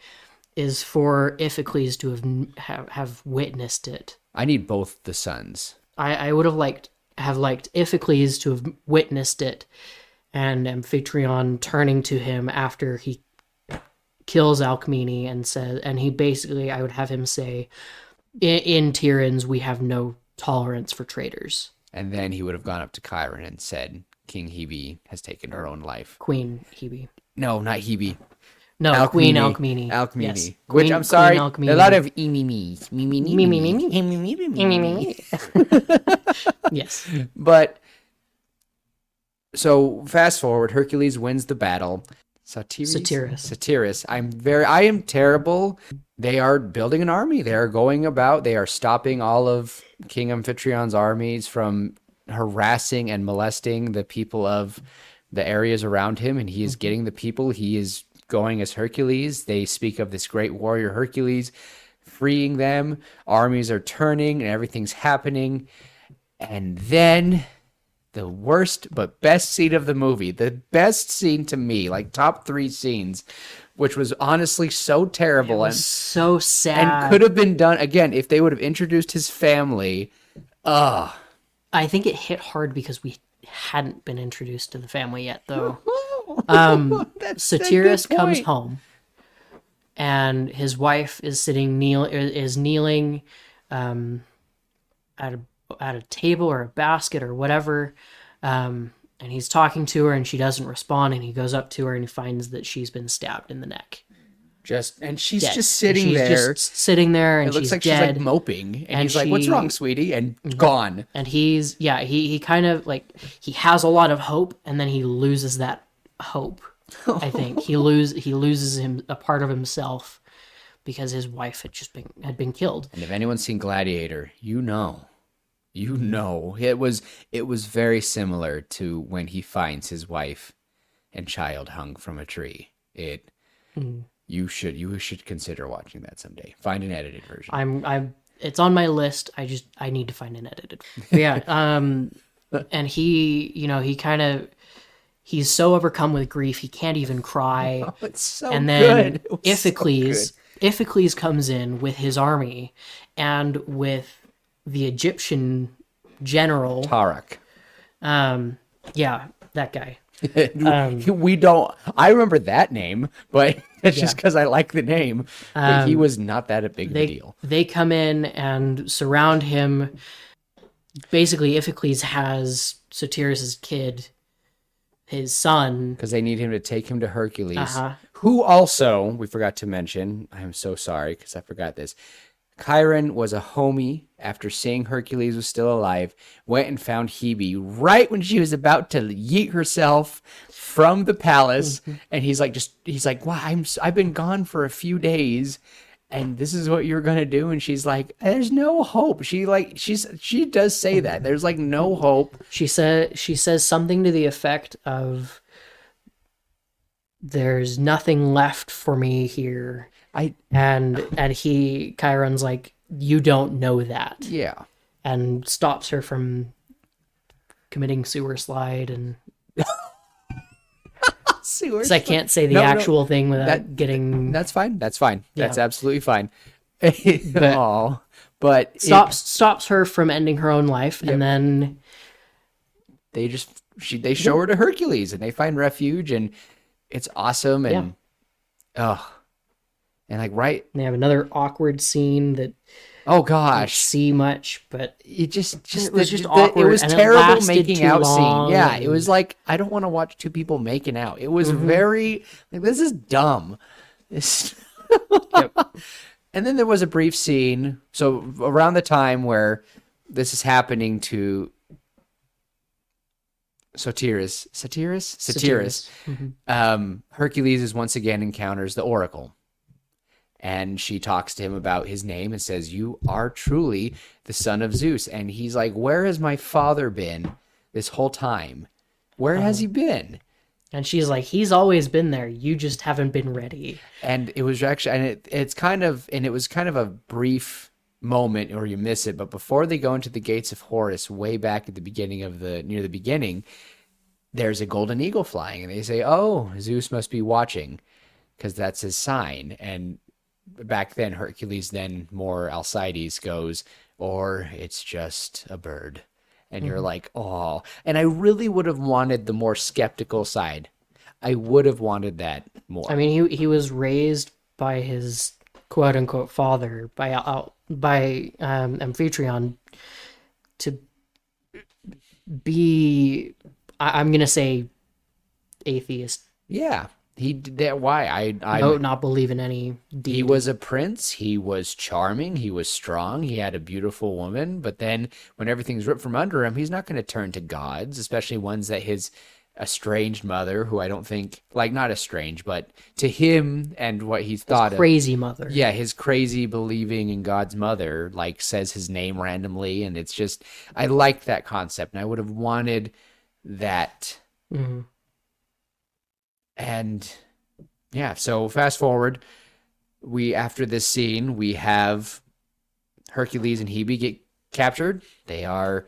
A: is for Iphicles to have witnessed it.
B: I need both the sons.
A: I would have liked Iphicles to have witnessed it, and Amphitryon turning to him after he kills Alcmene and says, and he basically, I would have him say, in Tyrannus we have no tolerance for traitors.
B: And then he would have gone up to Chiron and said, King Hebe has taken her own life.
A: Queen Hebe.
B: No, not Hebe.
A: No,
B: Alcmene.
A: Queen Alcmene.
B: Alcmene.
A: Yes.
B: Which, I'm sorry, a
A: Alcmene.
B: lot of me.
A: Yes.
B: But, so fast forward, Hercules wins the battle. Satyrus. I am terrible. They are building an army. They are going about. They are stopping all of King Amphitryon's armies from harassing and molesting the people of the areas around him. And he is getting the people. He is going as Hercules. They speak of this great warrior Hercules, freeing them. Armies are turning and everything's happening. And then the worst but best scene of the movie, the best scene to me, like top 3 scenes, which was honestly so terrible and
A: so sad,
B: and could have been done again if they would have introduced his family.
A: I think it hit hard because we hadn't been introduced to the family yet, though. Satyrus comes home, and his wife is kneeling at a table or a basket or whatever, and he's talking to her, and she doesn't respond. And he goes up to her, and he finds that she's been stabbed in the neck.
B: She's
A: Dead.
B: just sitting
A: She's
B: there.
A: just sitting there, and
B: It looks
A: she's
B: like
A: dead.
B: she's like moping, and he's like,
A: she-
B: "What's wrong, sweetie?" And gone.
A: And he kind of like, he has a lot of hope, and then he loses that hope. I think he loses a part of himself because his wife had been killed.
B: And if anyone's seen Gladiator, you know it was very similar to when he finds his wife and child hung from a tree. You should consider watching that someday. Find an edited version.
A: It's on my list. I need to find an edited. But yeah. And he's so overcome with grief he can't even cry.
B: Oh, it's so
A: And then
B: good. It was so good.
A: Iphicles comes in with his army and with the Egyptian general.
B: Tarak.
A: Yeah, that guy.
B: I remember that name, but it's just because I like the name. But he was not that big of a deal.
A: They come in and surround him. Basically, Iphicles has Satyrus's kid, his son.
B: Because they need him to take him to Hercules,
A: Uh-huh.
B: who also, we forgot to mention, I'm so sorry because I forgot this, Chiron was a homie after seeing Hercules was still alive, went and found Hebe right when she was about to yeet herself from the palace. And he's like, wow, I've been gone for a few days. and this is what you're gonna do. And she's like, there's no hope. She does say that there's like no hope.
A: She says something to the effect of, "There's nothing left for me here."
B: I
A: And Chiron's like, "You don't know that,"
B: yeah.
A: and stops her from committing sewer slide. And
B: Sewers.
A: because I can't say the
B: No,
A: actual thing without
B: That-
A: getting
B: That's fine. That's fine. That's
A: Yeah.
B: absolutely fine. Aw. But
A: stops her from ending her own life. And then
B: they show her to Hercules, and they find refuge, and it's awesome. And and like right.
A: they have another awkward scene that
B: Oh
A: you
B: gosh.
A: see much, but
B: It just
A: it was just
B: it
A: awkward,
B: was
A: and it
B: terrible
A: lasted
B: making
A: too
B: out
A: long,
B: scene. Yeah,
A: and-
B: it was like I don't want to watch two people making out. It was very like this is dumb. This And then there was a brief scene. So around the time where this is happening to Satyrus, Hercules is once again encounters the Oracle. And she talks to him about his name and says, "You are truly the son of Zeus." And he's like, "Where has my father been this whole time? Where has he been?"
A: And she's like, "He's always been there. You just haven't been ready."
B: And it was actually, and it was kind of a brief moment, or you miss it. But before they go into the gates of Horus, way back at the beginning near the beginning, there's a golden eagle flying, and they say, "Oh, Zeus must be watching, because that's his sign." And back then, Hercules, then more Alcides goes, "Or it's just a bird." And you're like, oh. And I really would have wanted the more skeptical side. I would have wanted that more.
A: I mean, he was raised by his quote unquote father, by Amphitryon, to be, I'm gonna say, atheist.
B: Yeah. He did that. Why?
A: Not believe in any deity.
B: He was a prince. He was charming. He was strong. He had a beautiful woman. But then when everything's ripped from under him, he's not going to turn to gods, especially ones that his estranged mother, who I don't think, like, not estranged, but to him and what he thought
A: crazy mother.
B: Yeah, his crazy believing in God's mother, like, says his name randomly. And it's just, I like that concept. And I would have wanted that.
A: Mm-hmm.
B: And yeah, so fast forward, after this scene, we have Hercules and Hebe get captured. They are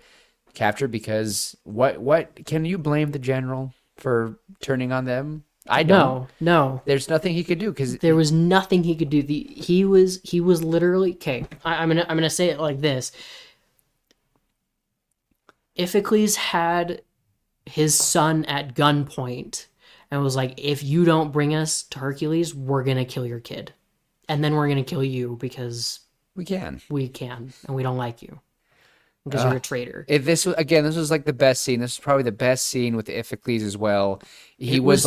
B: captured because what can you blame the general for turning on them? I don't.
A: No.
B: There's nothing he could do because
A: there was nothing he could do. He was literally okay. I'm gonna say it like this: Iphicles had his son at gunpoint and was like, "If you don't bring us to Hercules, we're gonna kill your kid, and then we're gonna kill you because
B: we can,
A: and we don't like you because you're a traitor."
B: This was like the best scene. This was probably the best scene with Iphicles as well. He was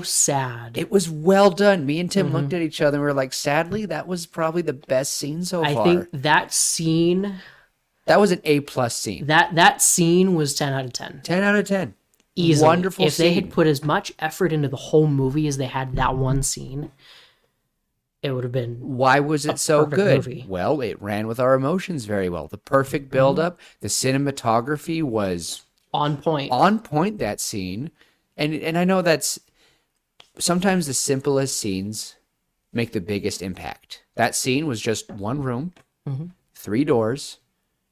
A: sad.
B: It was well done. Me and Tim looked at each other and we were like, sadly, that was probably the best scene so far.
A: I think that scene.
B: That was an A+ scene.
A: That scene was 10 out of 10.
B: 10 out of 10.
A: Easily.
B: Wonderful
A: If
B: scene.
A: they had put as much effort into the whole movie as they had that one scene, it would have been.
B: Why was it so good?
A: Movie.
B: Well, it ran with our emotions very well. The perfect build-up. The cinematography was
A: on point.
B: On point, that scene. And I know that's sometimes the simplest scenes make the biggest impact. That scene was just one room, 3 doors,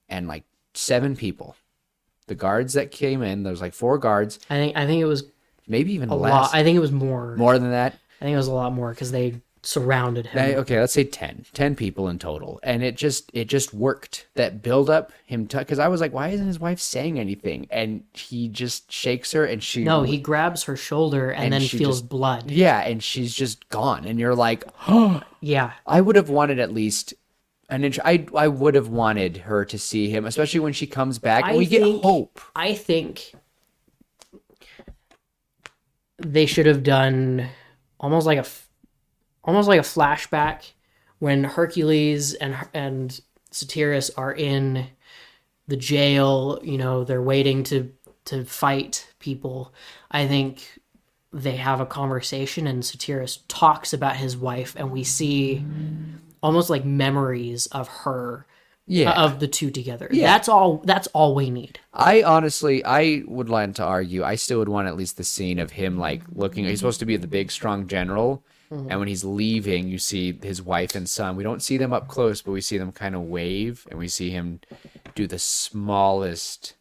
B: and like 7 people. The guards that came in, there was like 4 guards.
A: I think it was
B: maybe even
A: a
B: less.
A: lot. I think it was more.
B: More than that.
A: I think it was a lot more because they surrounded him.
B: Okay, let's say 10 people in total, and it just worked. That build up him because I was like, why isn't his wife saying anything? And he just shakes her, and
A: he grabs her shoulder and then feels blood.
B: Yeah, and she's just gone, and you're like, oh
A: yeah.
B: I would have wanted at least an inch. I would have wanted her to see him, especially when she comes back and we get hope.
A: I think they should have done almost like a flashback when Hercules and Satyrus are in the jail. You know, they're waiting to fight people. I think they have a conversation, and Satyrus talks about his wife, and we see almost like memories of her,
B: Yeah.
A: of the two together.
B: Yeah.
A: That's all we need.
B: I honestly, I would like to argue, I still would want at least the scene of him like looking. He's supposed to be the big, strong general, and when he's leaving, you see his wife and son. We don't see them up close, but we see them kind of wave, and we see him do the smallest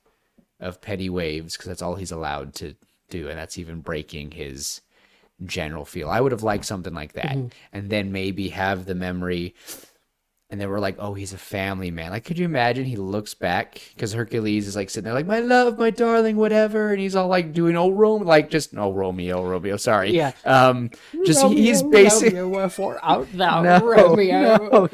B: of petty waves because that's all he's allowed to do, and that's even breaking his general feel. I would have liked something like that, and then maybe have the memory. And then we're like, oh, he's a family man. Like, could you imagine he looks back? Because Hercules is like sitting there like, my love, my darling, whatever. And he's all like doing, oh, Romeo, sorry.
A: Yeah.
B: Just, he's basically.
A: Wherefore art thou,
B: No,
A: Romeo?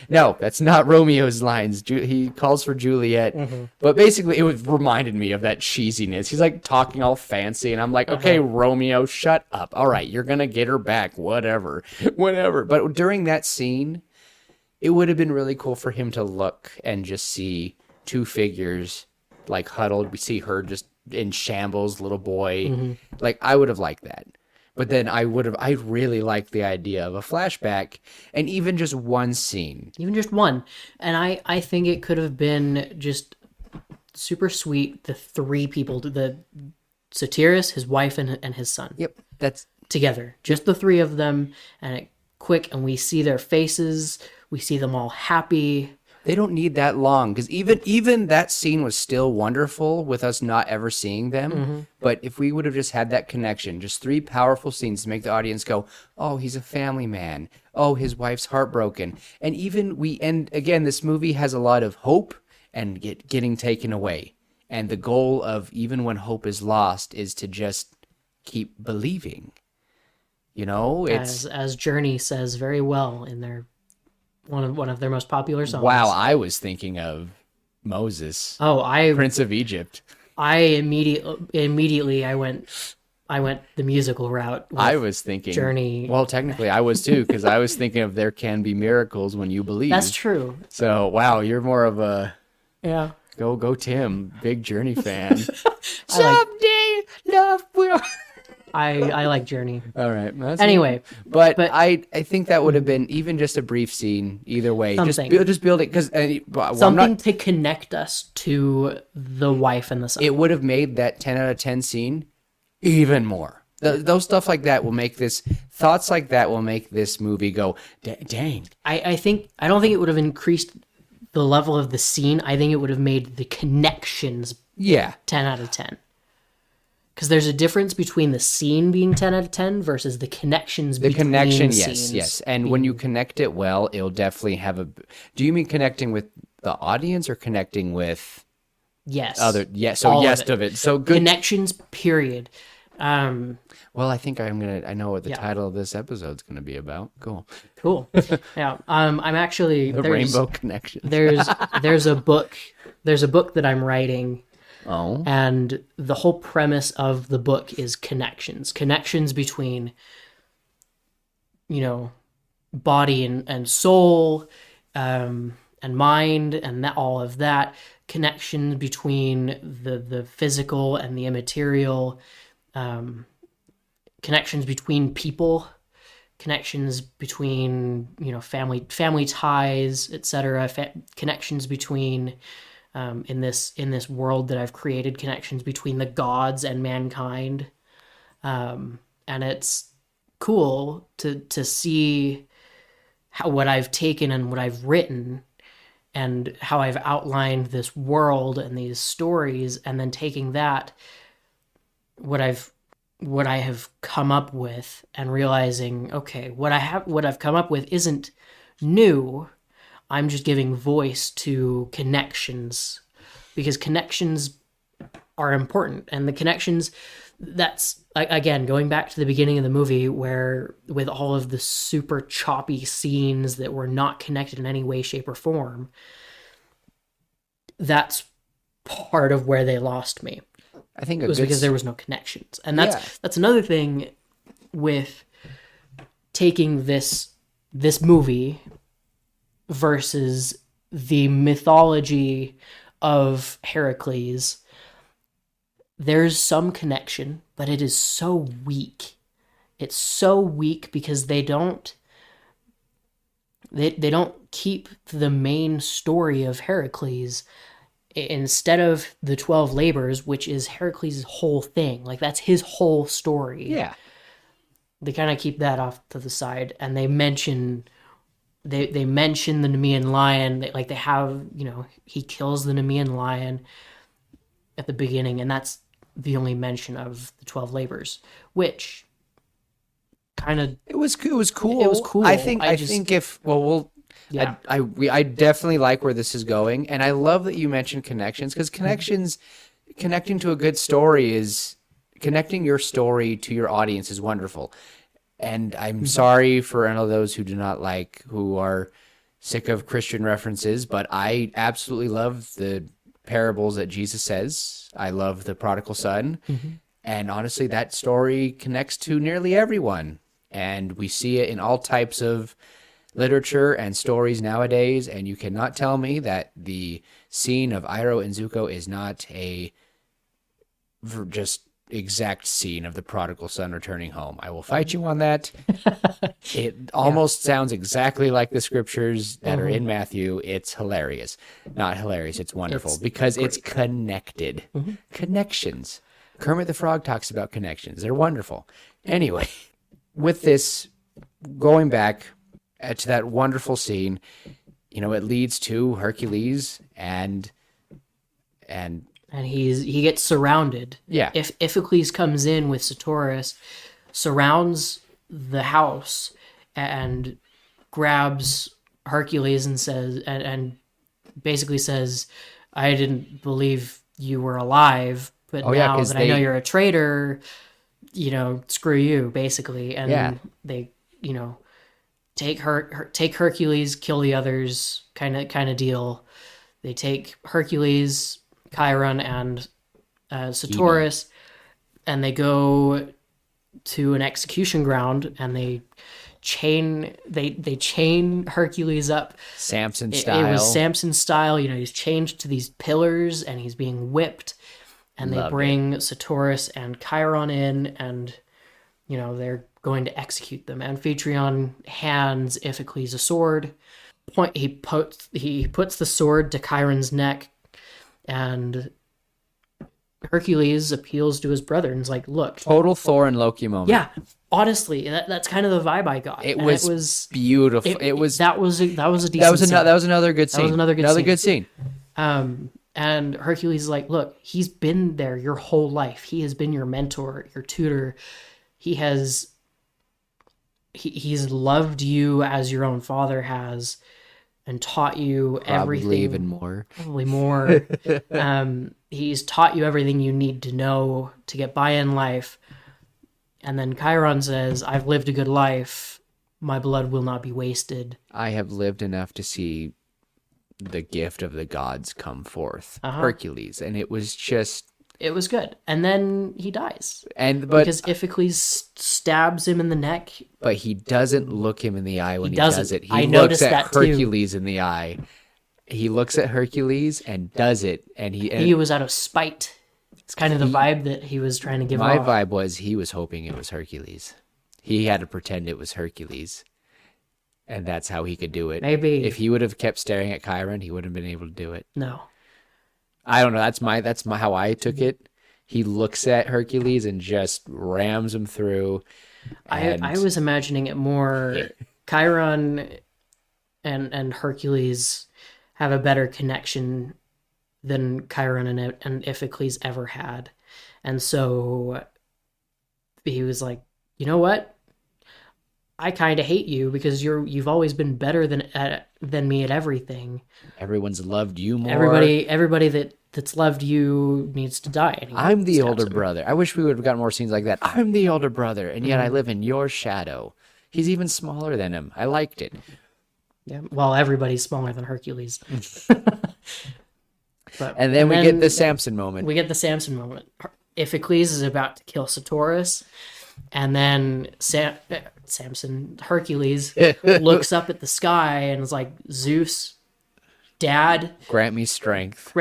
B: no, that's not Romeo's lines. He calls for Juliet. But basically, reminded me of that cheesiness. He's like talking all fancy. And I'm like, okay, Romeo, shut up. All right, you're going to get her back. Whatever. But during that scene, it would have been really cool for him to look and just see two figures like huddled. We see her just in shambles, little boy. Like, I would have liked that. But then I really liked the idea of a flashback and even just one scene.
A: Even just one. And I think it could have been just super sweet. The three people, the Satyrus, his wife, and his son.
B: Yep. That's
A: together. Just the three of them, and it quick, and we see their faces. We see them all happy.
B: They don't need that long because even that scene was still wonderful with us not ever seeing them. But if we would have just had that connection, just three powerful scenes to make the audience go, oh, he's a family man. Oh, his wife's heartbroken. And again, this movie has a lot of hope and getting taken away. And the goal of even when hope is lost is to just keep believing. You know, it's
A: as Journey says very well in their one of their most popular songs.
B: Wow, I was thinking of Moses.
A: Oh,
B: Prince of Egypt.
A: I immediately I went the musical route.
B: I was thinking
A: Journey.
B: Well, technically I was too, because I was thinking of there can be miracles when you believe.
A: That's true.
B: So wow, you're more of a go Tim, big Journey fan. Someday love will.
A: I like Journey.
B: All right.
A: Anyway,
B: but I think that would have been even just a brief scene. Either way,
A: something.
B: just build it because
A: something to connect us to the wife and the son.
B: It would have made that 10 out of 10 scene even more. Those stuff like that will make this thoughts like that will make this movie go dang.
A: I don't think it would have increased the level of the scene. I think it would have made the connections 10 out of 10. Because there's a difference between the scene being 10 out of 10 versus the connections between scenes.
B: Yes. And when you connect it well, it'll definitely have a... Do you mean connecting with the audience or connecting with...
A: Yes.
B: Of it. So good...
A: Connections, period.
B: Well, I think I know what the title of this episode's going to be about.
A: Cool. Yeah. I'm actually...
B: The Rainbow Connection.
A: There's a book that I'm writing...
B: Oh.
A: And the whole premise of the book is connections between, body and soul, and mind, and all of that. Connections between the physical and the immaterial. Connections between people. Connections between family ties, etc. Connections between. In this world that I've created, connections between the gods and mankind, and it's cool to see what I've taken and what I've written, and how I've outlined this world and these stories, and then taking that what I have come up with and realizing, okay, what I've come up with isn't new. I'm just giving voice to connections, because connections are important. And the connections, that's, again, going back to the beginning of the movie, where with all of the super choppy scenes that were not connected in any way, shape, or form, that's part of where they lost me.
B: I think
A: it was because there was no connections. And that's another thing with taking this movie versus the mythology of Heracles. There's some connection but it is so weak. It's so weak because they don't keep the main story of Heracles. Instead of the 12 labors, which is Heracles' whole thing, like that's his whole story.
B: Yeah.
A: They kind of keep that off to the side, and they mention the Nemean lion. They have, he kills the Nemean lion at the beginning, and that's the only mention of the 12 labors, which kind of
B: It was cool.
A: it was cool.
B: I think if we'll
A: Yeah.
B: I definitely like where this is going, and I love that you mentioned connections, because connecting to a good story is connecting your story to your audience is wonderful. And I'm sorry for any of those who are sick of Christian references, but I absolutely love the parables that Jesus says. I love the prodigal son. And honestly, that story connects to nearly everyone. And we see it in all types of literature and stories nowadays. And you cannot tell me that the scene of Iroh and Zuko is not a just exact scene of the prodigal son returning home. I will fight you on that. It almost sounds exactly like the scriptures that are in Matthew. It's hilarious. Not hilarious, it's wonderful because it's connected. Connections. Kermit the Frog talks about connections. They're wonderful. Anyway, with this, going back to that wonderful scene, it leads to Hercules and
A: he gets surrounded.
B: Yeah.
A: If Iphicles comes in with Satoris, surrounds the house and grabs Hercules and says and basically says, "I didn't believe you were alive, but now that I know you're a traitor, screw you," basically. And they, take Hercules, kill the others, kind of deal. They take Hercules, Chiron, and Satoris, and they go to an execution ground, and they chain Hercules up.
B: Samson style.
A: It was Samson style. He's chained to these pillars, and he's being whipped. And they bring Satoris and Chiron in, and they're going to execute them. Amphitryon hands Iphicles a sword. He puts the sword to Chiron's neck, and Hercules appeals to his brother and is like, "Look."
B: Total Thor and Loki moment.
A: Yeah, honestly, that's kind of the vibe I got.
B: It was beautiful.
A: That was a decent scene.
B: That was another good scene.
A: That was another good
B: scene.
A: And Hercules is like, "Look, he's been there your whole life. He has been your mentor, your tutor. He's loved you as your own father has, and taught you everything." Probably more. He's taught you everything you need to know to get by in life. And then Chiron says, "I've lived a good life. My blood will not be wasted.
B: I have lived enough to see the gift of the gods come forth." Hercules. And it was
A: good. And then he dies.
B: Because
A: Iphicles stabs him in the neck.
B: But he doesn't look him in the eye when he
A: doesn't.
B: does it. He
A: I
B: looks
A: noticed
B: at
A: that
B: Hercules
A: too.
B: in the eye. He looks at Hercules and does it. And
A: he was out of spite. It's kind of the vibe that he was trying to give off.
B: My vibe was he was hoping it was Hercules. He had to pretend it was Hercules. And that's how he could do it.
A: Maybe.
B: If he would have kept staring at Chiron, he wouldn't have been able to do it.
A: No.
B: I don't know. That's my how I took it. He looks at Hercules and just rams him through.
A: I was imagining it more. Chiron and Hercules have a better connection than Chiron and Iphicles ever had. And so he was like, "You know what? I kind of hate you because you've always been better than me at everything.
B: Everyone's loved you more.
A: Everybody that's loved you needs to die."
B: I'm the older brother. I wish we would have gotten more scenes like that. I'm the older brother, and yet I live in your shadow. He's even smaller than him. I liked it.
A: Yeah, well, everybody's smaller than Hercules.
B: And then we get the Samson moment.
A: Iphicles is about to kill Satoris, and then Hercules looks up at the sky and is like, "Zeus, Dad,
B: grant me strength.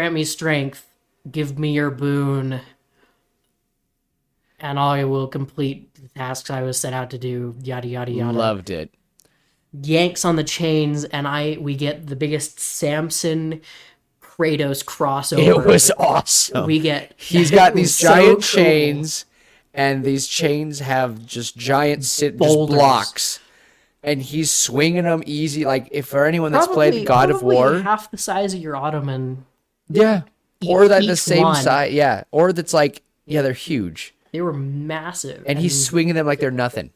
A: Give me your boon." and I will complete the tasks I was set out to do, yada yada yada.
B: Loved it.
A: Yanks on the chains, and we get the biggest Samson Kratos
B: It
A: crossover.
B: was awesome.
A: We get
B: He's got
A: it was
B: these
A: so
B: giant
A: cool.
B: chains, and these chains have just giant just
A: Boulders.
B: blocks, and he's swinging them easy. Like, if for anyone that's played God of
A: probably
B: War,
A: half the size of your Ottoman.
B: yeah, or that the
A: each
B: same
A: one.
B: size, yeah, or that's like, yeah, they're huge,
A: They were massive,
B: and he's swinging them like they're nothing.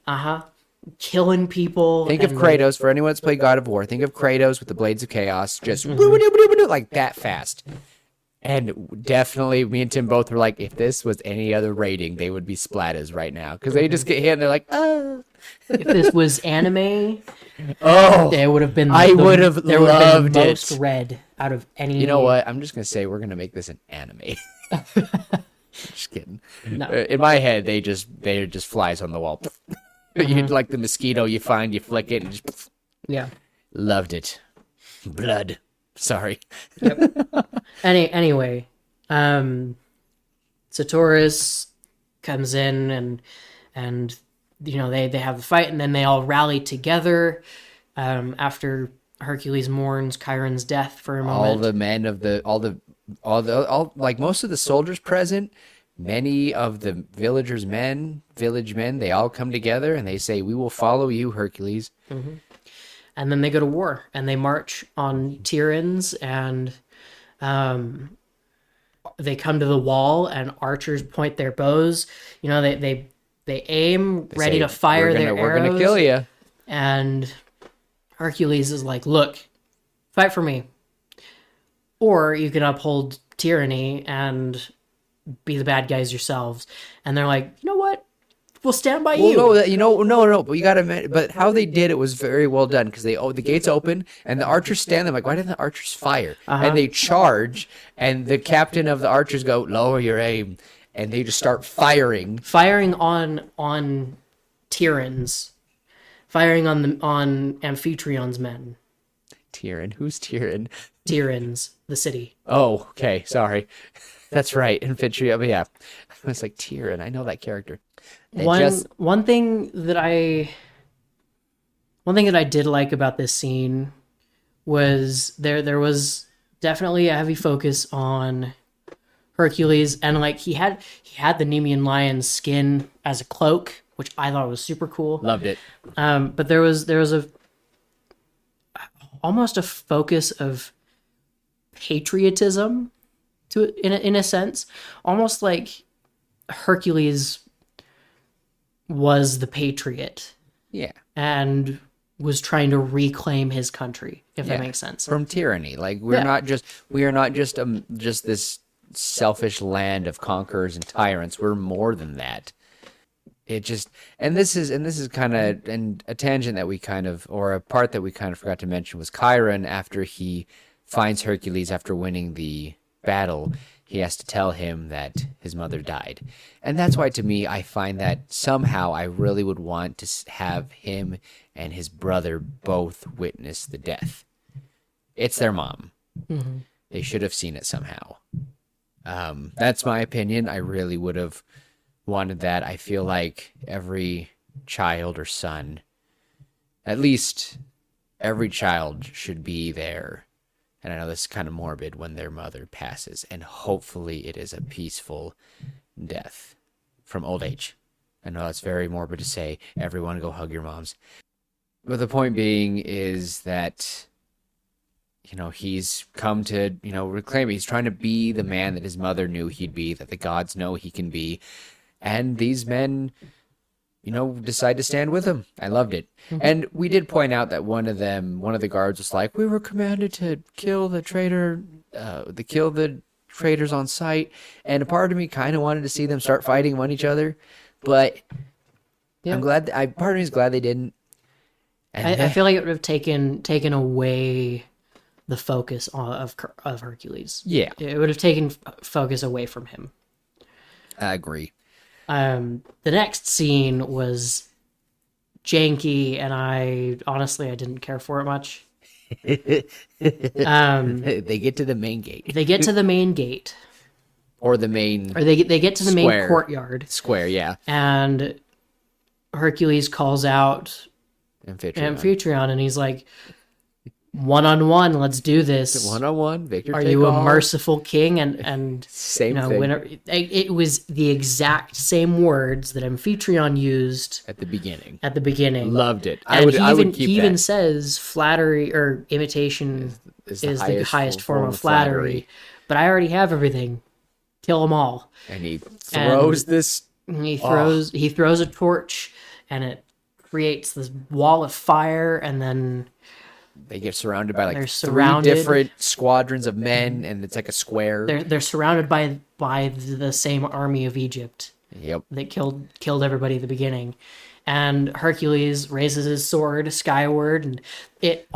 A: killing people.
B: Think of
A: and-
B: Kratos, for anyone that's played God of War, think of Kratos with the Blades of Chaos, just like that fast. And definitely, me and Tim both were like, if this was any other rating, they would be splattas right now. Because they just get hit and they're like, oh.
A: If this was anime,
B: Oh,
A: there would have been.
B: I would have
A: there would have
B: loved
A: been
B: it.
A: most red out of any.
B: You know what? I'm just going to say we're going to make this an anime. Just kidding.
A: No.
B: In my head, they're just flies on the wall. You like the mosquito you find, you flick it, and just
A: Yeah.
B: loved it. Blood. Sorry.
A: Anyway, Satoris comes in and they have a fight, and then they all rally together after Hercules mourns Chiron's death for a moment.
B: All the men of all like most of the soldiers present, many of the village men, they all come together and they say, "We will follow you, Hercules."
A: And then they go to war, and they march on Tiryns, and they come to the wall, and archers point their bows. They aim, ready to fire their arrows.
B: We're gonna kill you.
A: And Hercules is like, "Look, fight for me, or you can uphold tyranny and be the bad guys yourselves." And they're like, "You know what? We'll stand by you."
B: No. But you gotta admit, but how they did it was very well done, because the gates open and the archers stand there like, why didn't the archers fire? And they charge, and the captain of the archers go, "Lower your aim," and they just start firing
A: on Tiryns, firing on Amphitryon's men.
B: Tyrion, who's Tyrion?
A: Tiryns, the city.
B: Oh, okay, sorry. That's right, Amphitryon. But yeah, I was like, Tyrion, I know that character.
A: One thing that I did like about this scene was there was definitely a heavy focus on Hercules, and like he had the Nemean lion's skin as a cloak, which I thought was super cool.
B: Loved it.
A: But there was almost a focus of patriotism to it, in a sense, almost like Hercules was the patriot
B: Yeah.
A: and was trying to reclaim his country, if that makes sense.
B: From tyranny. Like, we are not just this selfish land of conquerors and tyrants. We're more than that. It just, and this is kind of, and a tangent that we kind of, or a part that we kind of forgot to mention, was Chiron, after he finds Hercules after winning the battle, he has to tell him that his mother died. And that's why, to me, I find that somehow I really would want to have him and his brother both witness the death. It's their mom.
A: Mm-hmm.
B: They should have seen it somehow. That's my opinion. I really would have wanted that. I feel like every child or son, at least every child, should be there. And I know this is kind of morbid, when their mother passes, and hopefully it is a peaceful death from old age. I know that's very morbid to say. Everyone go hug your moms. But the point being is that, he's come to, reclaim it. He's trying to be the man that his mother knew he'd be, that the gods know he can be. And these men, decide to stand with him. I loved it. Mm-hmm. And we did point out that one of the guards was like, "We were commanded to kill the traitor, kill the traitors on sight." And a part of me kind of wanted to see them start fighting among each other. But I'm glad, part of me is glad they didn't. And
A: I feel like it would have taken away the focus of Hercules.
B: Yeah.
A: It would have taken focus away from him.
B: I agree.
A: The next scene was janky, and I didn't care for it much.
B: They get to the main gate.
A: They get to the main gate,
B: or the main
A: or they get to the main
B: square.
A: courtyard,
B: Yeah.
A: and Hercules calls out Amphitryon, and he's like, one-on-one, let's do this.
B: One-on-one, Victor.
A: Are
B: take
A: you
B: all.
A: a merciful king? And
B: Same
A: you know,
B: thing.
A: whenever, it was the exact same words that Amphitryon used
B: At the beginning.
A: Loved
B: it.
A: And
B: I would keep
A: he
B: that.
A: even says flattery or imitation is the highest form of flattery. But I already have everything. Kill them all.
B: And he throws this.
A: He throws a torch, and it creates this wall of fire, and then
B: they get surrounded by like
A: they're
B: 3 different squadrons of men, and it's like a square.
A: They're surrounded by the same army of Egypt.
B: Yep.
A: That killed everybody at the beginning. And Hercules raises his sword skyward, and it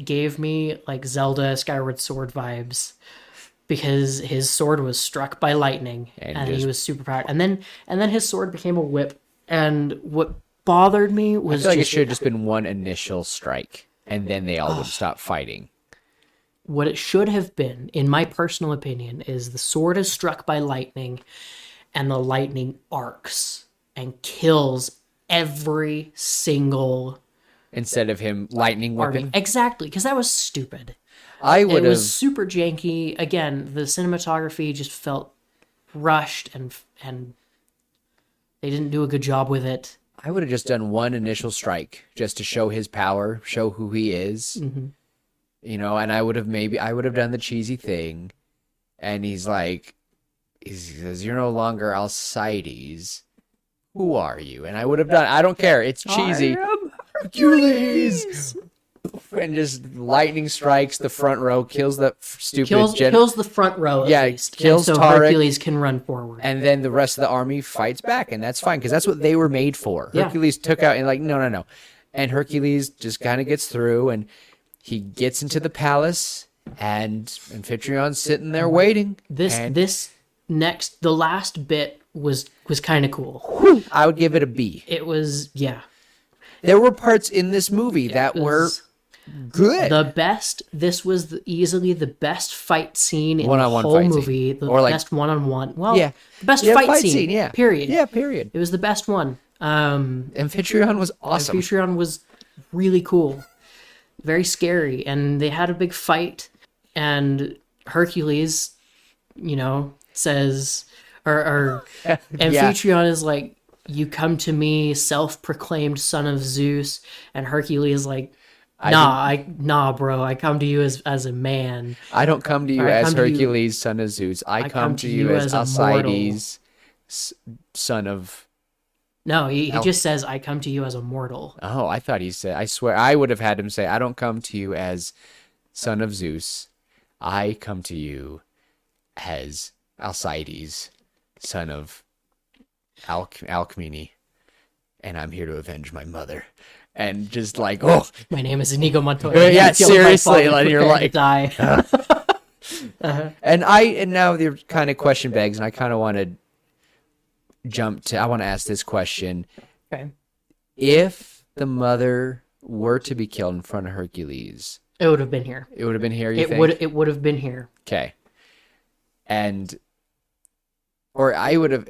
A: gave me like Zelda Skyward Sword vibes, because his sword was struck by lightning, and he was super proud. And then his sword became a whip. And what bothered me was,
B: I feel like it should have just been one initial strike, and then they all would stop fighting.
A: What it should have been, in my personal opinion, is the sword is struck by lightning, and the lightning arcs and kills every single
B: instead of him lightning whipping.
A: Army. Exactly, because that was stupid.
B: It
A: was super janky. Again, the cinematography just felt rushed, and they didn't do a good job with it.
B: I would have just done one initial strike just to show his power, show who he is.
A: Mm-hmm.
B: You know, and I would have done the cheesy thing, and he says, "You're no longer Alcides. Who are you?" And I would have done. I don't care. It's cheesy.
A: I am
B: Hercules. And just lightning strikes the front row, kills that stupid
A: kills the front row. At least.
B: Kills
A: so
B: Tarek,
A: Hercules can run forward,
B: and then the rest of the army fights back, and that's fine because that's what they were made for.
A: Yeah.
B: Hercules took out and like no, and Hercules just kind of gets through, and he gets into the palace, and Amphitryon's sitting there waiting.
A: The last bit was kind of cool.
B: I would give it a B.
A: It was, yeah.
B: There were parts in this movie that were good.
A: This was easily the best fight scene in
B: one-on-one
A: the whole
B: fight
A: movie.
B: Scene.
A: The
B: Or
A: best one-on-one. Well,
B: yeah.
A: the best fight scene.
B: Yeah.
A: Period.
B: Yeah, period.
A: It was the best one.
B: Amphitryon was awesome.
A: Amphitryon was really cool. Very scary. And they had a big fight. And Hercules, says, or Amphitryon is like, "You come to me, self-proclaimed son of Zeus," and Hercules is like, "Nah, bro. I come to you as a man.
B: I don't come to you as Hercules, son of Zeus. I come to you as Alcides, son of."
A: No, he just says, "I come to you as a mortal."
B: Oh, I thought he said. I swear, I would have had him say, "I don't come to you as son of Zeus. I come to you as Alcides, son of Alcmene, and I'm here to avenge my mother." And just like, oh,
A: my name is Inigo Montoya.
B: Yeah, seriously, and you're like,
A: die.
B: And now the kind of question begs, and I kind of want to I want to ask this question.
A: Okay.
B: If the mother were to be killed in front of Hercules,
A: it would have been here.
B: It would have been here. It
A: would have been here.
B: Okay. Or I would have,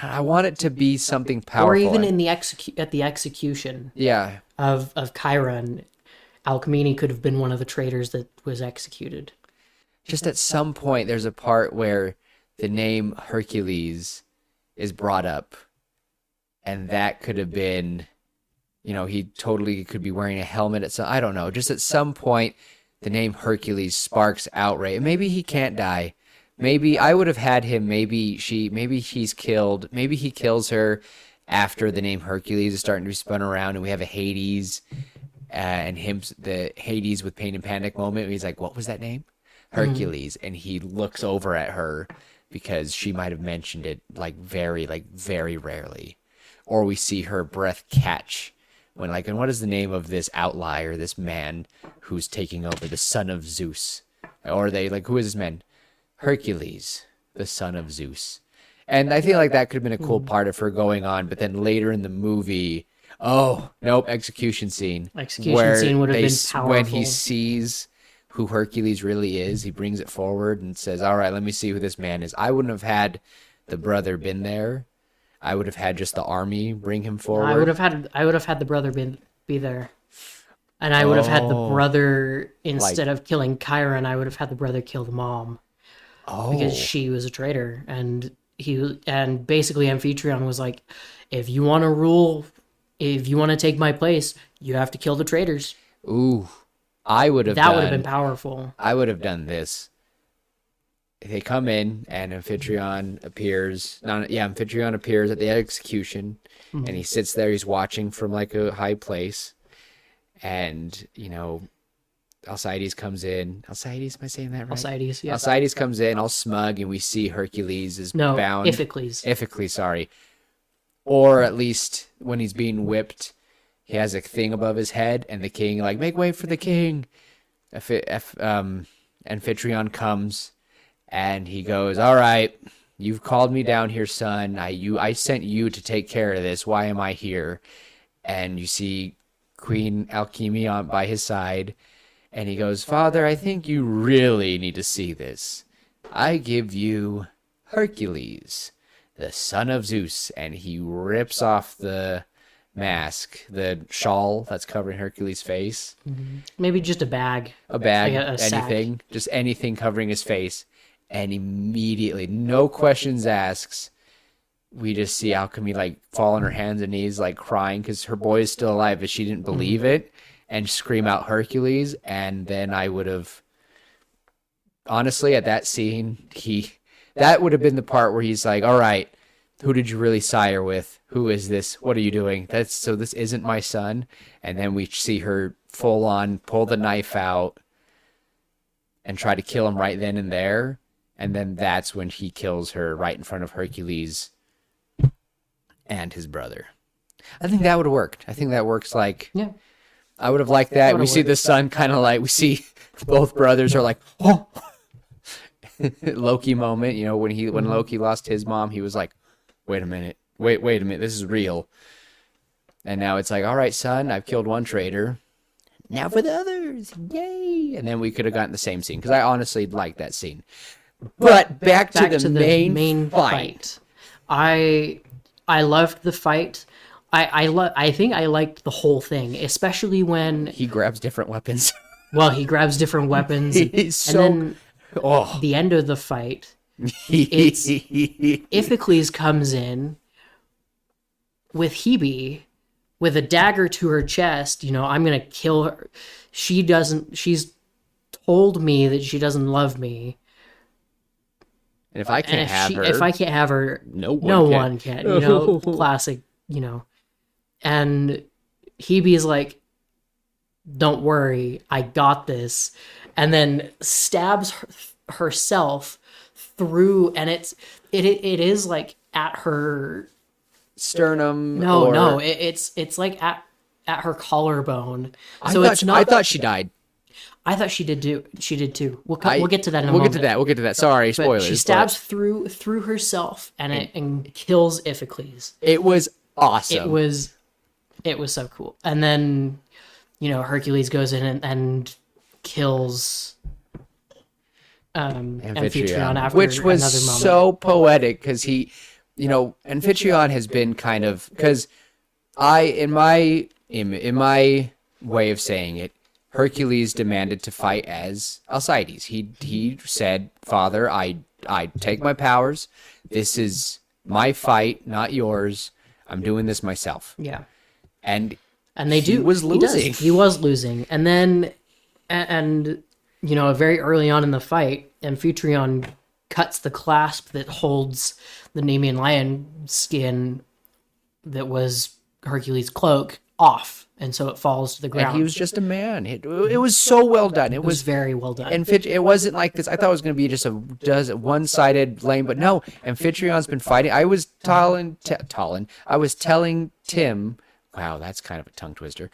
B: I want it to be something powerful.
A: Or even in at the execution.
B: Yeah.
A: Of Chiron, Alcmene could have been one of the traitors that was executed.
B: Just at some point, there's a part where the name Hercules is brought up, and that could have been, he totally could be wearing a helmet I don't know. Just at some point, the name Hercules sparks outrage. Maybe he can't die. Maybe I would have had him. Maybe he's killed. Maybe he kills her after the name Hercules is starting to be spun around, and we have a Hades, and the Hades with Pain and Panic moment. Where he's like, "What was that name?" Hercules, and he looks over at her because she might have mentioned it very rarely, or we see her breath catch when and what is the name of this outlier, this man who's taking over, the son of Zeus, or who is this man? Hercules, the son of Zeus. And I feel like that could have been a cool part of her going on, but then later in the movie, oh, nope, execution scene.
A: Execution scene would have been powerful.
B: When he sees who Hercules really is. He brings it forward and says, all right, let me see who this man is. I wouldn't have had the brother been there. I would have had just the army bring him forward.
A: I would have had the brother be there. And I would have had the brother, instead of killing Chiron, I would have had the brother kill the mom. Because she was a traitor. And basically Amphitryon was like, if you want to rule, if you want to take my place, you have to kill the traitors.
B: Ooh. That would
A: have been powerful.
B: I would have done this. They come in and Amphitryon appears. Amphitryon appears at the execution, and he sits there. He's watching from like a high place, and Alcides comes in. Alcides, am I saying that right?
A: Alcides, yeah.
B: Alcides comes in all smug, and we see Hercules is bound.
A: Iphicles,
B: sorry. Or at least when he's being whipped, he has a thing above his head, and the king like, make way for the king. Amphitryon comes. And he goes, all right, you've called me down here, son. I sent you to take care of this. Why am I here? And you see Queen Alcmene by his side. And he goes, Father, I think you really need to see this. I give you Hercules, the son of Zeus. And he rips off the mask, the shawl that's covering Hercules' face.
A: Mm-hmm. Maybe just a bag.
B: A bag, like anything. Sack. Just anything covering his face. And immediately, no questions asked, we just see Alchemy like fall on her hands and knees, like crying because her boy is still alive, but she didn't believe it, and scream out Hercules. And then I would have, honestly, at that scene, that would have been the part where he's like, all right, who did you really sire with? Who is this? What are you doing? So this isn't my son. And then we see her full on pull the knife out and try to kill him right then and there. And then that's when he kills her right in front of Hercules and his brother. I think that would have worked. I think that works like...
A: Yeah.
B: I would have liked that. We see the son kind of like... We see both brothers are like... Oh! Loki moment. When Loki lost his mom, he was like, wait a minute. Wait a minute. This is real. And now it's like, all right, son, I've killed one traitor. Now for the others. Yay! And then we could have gotten the same scene. Because I honestly liked that scene. But back to the main fight.
A: I loved the fight. I think I liked the whole thing, especially when
B: he grabs different weapons.
A: Well, he grabs different weapons, and then the end of the fight, Iphicles comes in with Hebe with a dagger to her chest. I'm gonna kill her. She's told me that she doesn't love me.
B: And if I can't have her,
A: no one can. Classic, And Hebe's like, don't worry, I got this. And then stabs herself through, and it is like at her
B: sternum.
A: No, it's like at her collarbone.
B: I thought she died.
A: I thought she did too. We'll get to that in a
B: moment.
A: We'll
B: get to that. Sorry, spoilers.
A: But she stabs through herself and kills Iphicles.
B: It was awesome.
A: It was so cool. And then, Hercules goes in and kills Amphitryon after
B: which was
A: another moment.
B: So poetic because he, Amphitryon has been kind of because in my way of saying it. Hercules demanded to fight as Alcides. He said, Father, I take my powers. This is my fight, not yours. I'm doing this myself.
A: Yeah.
B: And
A: he was losing. He was losing. And then, very early on in the fight, Amphitryon cuts the clasp that holds the Nemean lion skin that was Hercules' cloak off. And so it falls to the ground.
B: And he was just a man. It was so well done. It was
A: very well done.
B: And it wasn't like this. I thought it was going to be just a one-sided lane, but no. Amphitryon's been fighting. I was telling Tim, wow, that's kind of a tongue twister.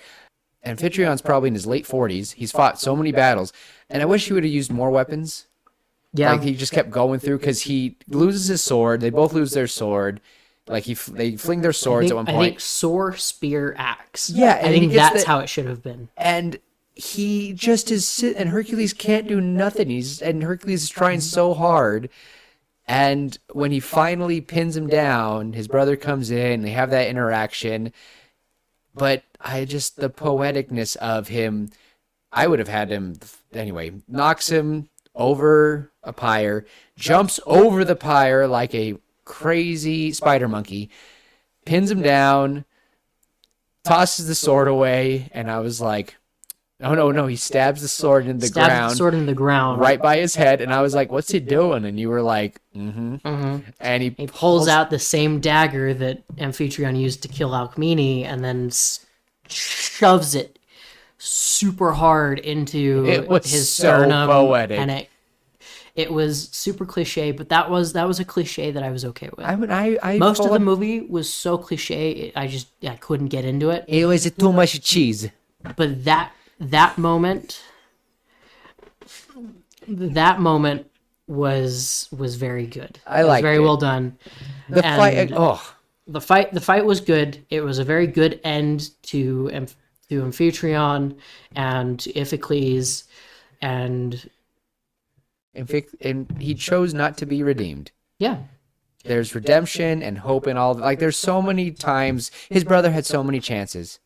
B: Amphitryon's probably in his late 40s. He's fought so many battles, and I wish he would have used more weapons.
A: Yeah,
B: like he just kept going through because he loses his sword. They both lose their sword. Like they fling their swords at one point.
A: I think sword, spear, axe.
B: Yeah,
A: I think that's how it should have been.
B: And he just is and Hercules can't do nothing. And Hercules is trying so hard. And when he finally pins him down, his brother comes in, they have that interaction. But the poeticness of him, I would have had him, anyway, knocks him over a pyre, jumps over the pyre like a crazy spider monkey, pins him down, tosses the sword away, and I was like, oh, no, he stabs the sword in the ground.
A: The sword in the ground.
B: Right by his head, and I was like, what's he doing? And you were like, And he
A: pulls out the same dagger that Amphitryon used to kill Alcmene, and then shoves it super hard into his sternum.
B: Poetic.
A: And it was super cliche, but that was a cliche that I was okay with. Most of the movie was so cliche, I couldn't get into it.
B: It was too much cheese.
A: But that moment was very good.
B: I liked it.
A: Very well done.
B: The fight was good. It was a very good end to Amphitryon and Iphicles, and he chose not to be redeemed.
A: Yeah.
B: There's redemption and hope and all. Like, there's so many times his brother had so many chances,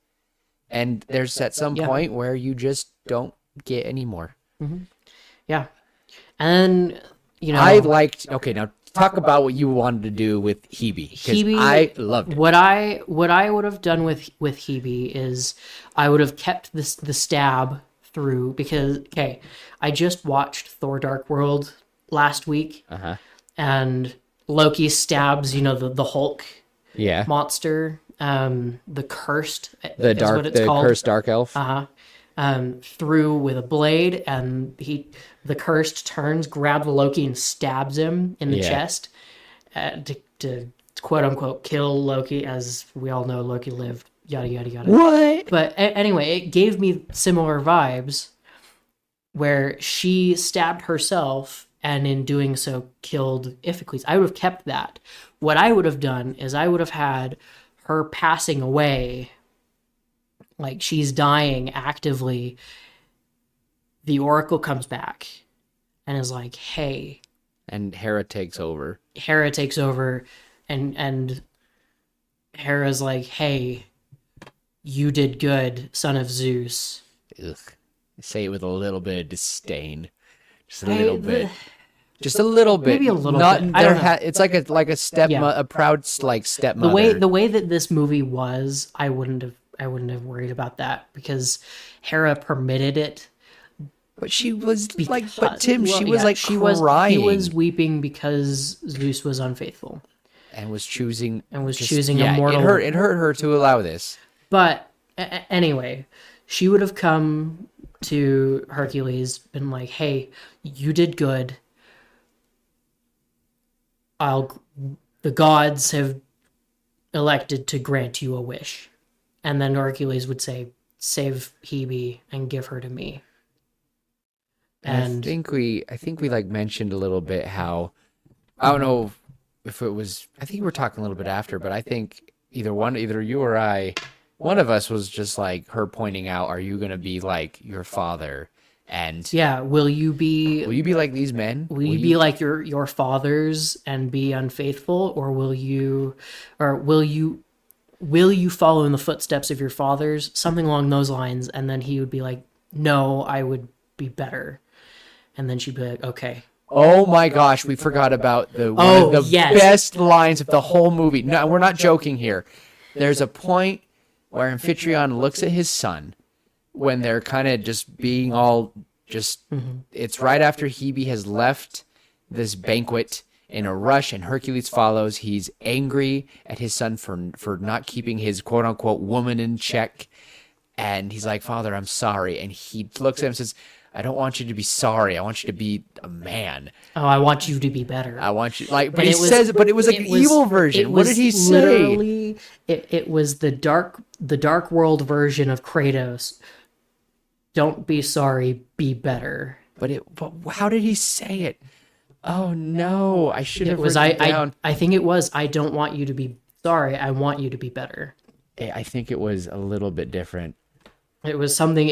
B: and there's at some point where you just don't get any more.
A: Mm-hmm. Yeah, and
B: I liked. Okay, now talk about what you wanted to do with Hebe, because I loved it.
A: What I would have done with Hebe is I would have kept the stab through, because I just watched Thor: Dark World last week, and Loki stabs the Hulk monster, the cursed,
B: cursed dark elf,
A: through with a blade, and the cursed turns, grabs Loki and stabs him in the chest, to quote unquote kill Loki. As we all know, Loki lived, yada yada yada.
B: What?
A: But anyway, it gave me similar vibes, where she stabbed herself and in doing so killed Iphicles. I would have kept that. What I would have done is I would have had her passing away, like she's dying actively. The Oracle comes back and is like, hey.
B: And Hera takes over.
A: And Hera's like, hey, you did good, son of Zeus.
B: Ugh. Say it with a little bit of disdain. Just a little bit. Just a little bit.
A: Maybe a little bit.
B: It's like a proud stepmother.
A: The way that this movie was, I wouldn't have worried about that, because Hera permitted it.
B: But she was crying.
A: He was weeping because Zeus was unfaithful
B: and was choosing
A: a mortal.
B: It hurt her to allow this.
A: But anyway, she would have come to Hercules, been like, hey, you did good. The gods have elected to grant you a wish. And then Hercules would say, save Hebe and give her to me.
B: And I think we mentioned a little bit how, I don't know if it was, I think we were talking a little bit after, but I think either you or I, one of us was just like her pointing out, are you going to be like your father? And
A: will you be
B: like these men?
A: Will you be like your fathers and be unfaithful, or will you follow in the footsteps of your fathers? Something along those lines. And then he would be like, no, I would be better. And then she'd be like, okay.
B: Oh my gosh, we forgot about one of the best lines of the whole movie. No, we're not joking here. There's a point where Amphitryon looks at his son when they're kind of just being all it's right after Hebe has left this banquet in a rush and Hercules follows. He's angry at his son for not keeping his quote unquote woman in check. And he's like, Father, I'm sorry. And he looks at him and says, I don't want you to be sorry. I want you to be a man.
A: Oh, I want you to be better.
B: I want you but it was like an evil version. What did he say?
A: It was the dark world version of Kratos. Don't be sorry, be better.
B: But how did he say it? Oh no, I should have written it down.
A: I think it was, I don't want you to be sorry, I want you to be better.
B: I think it was a little bit different.
A: It was something,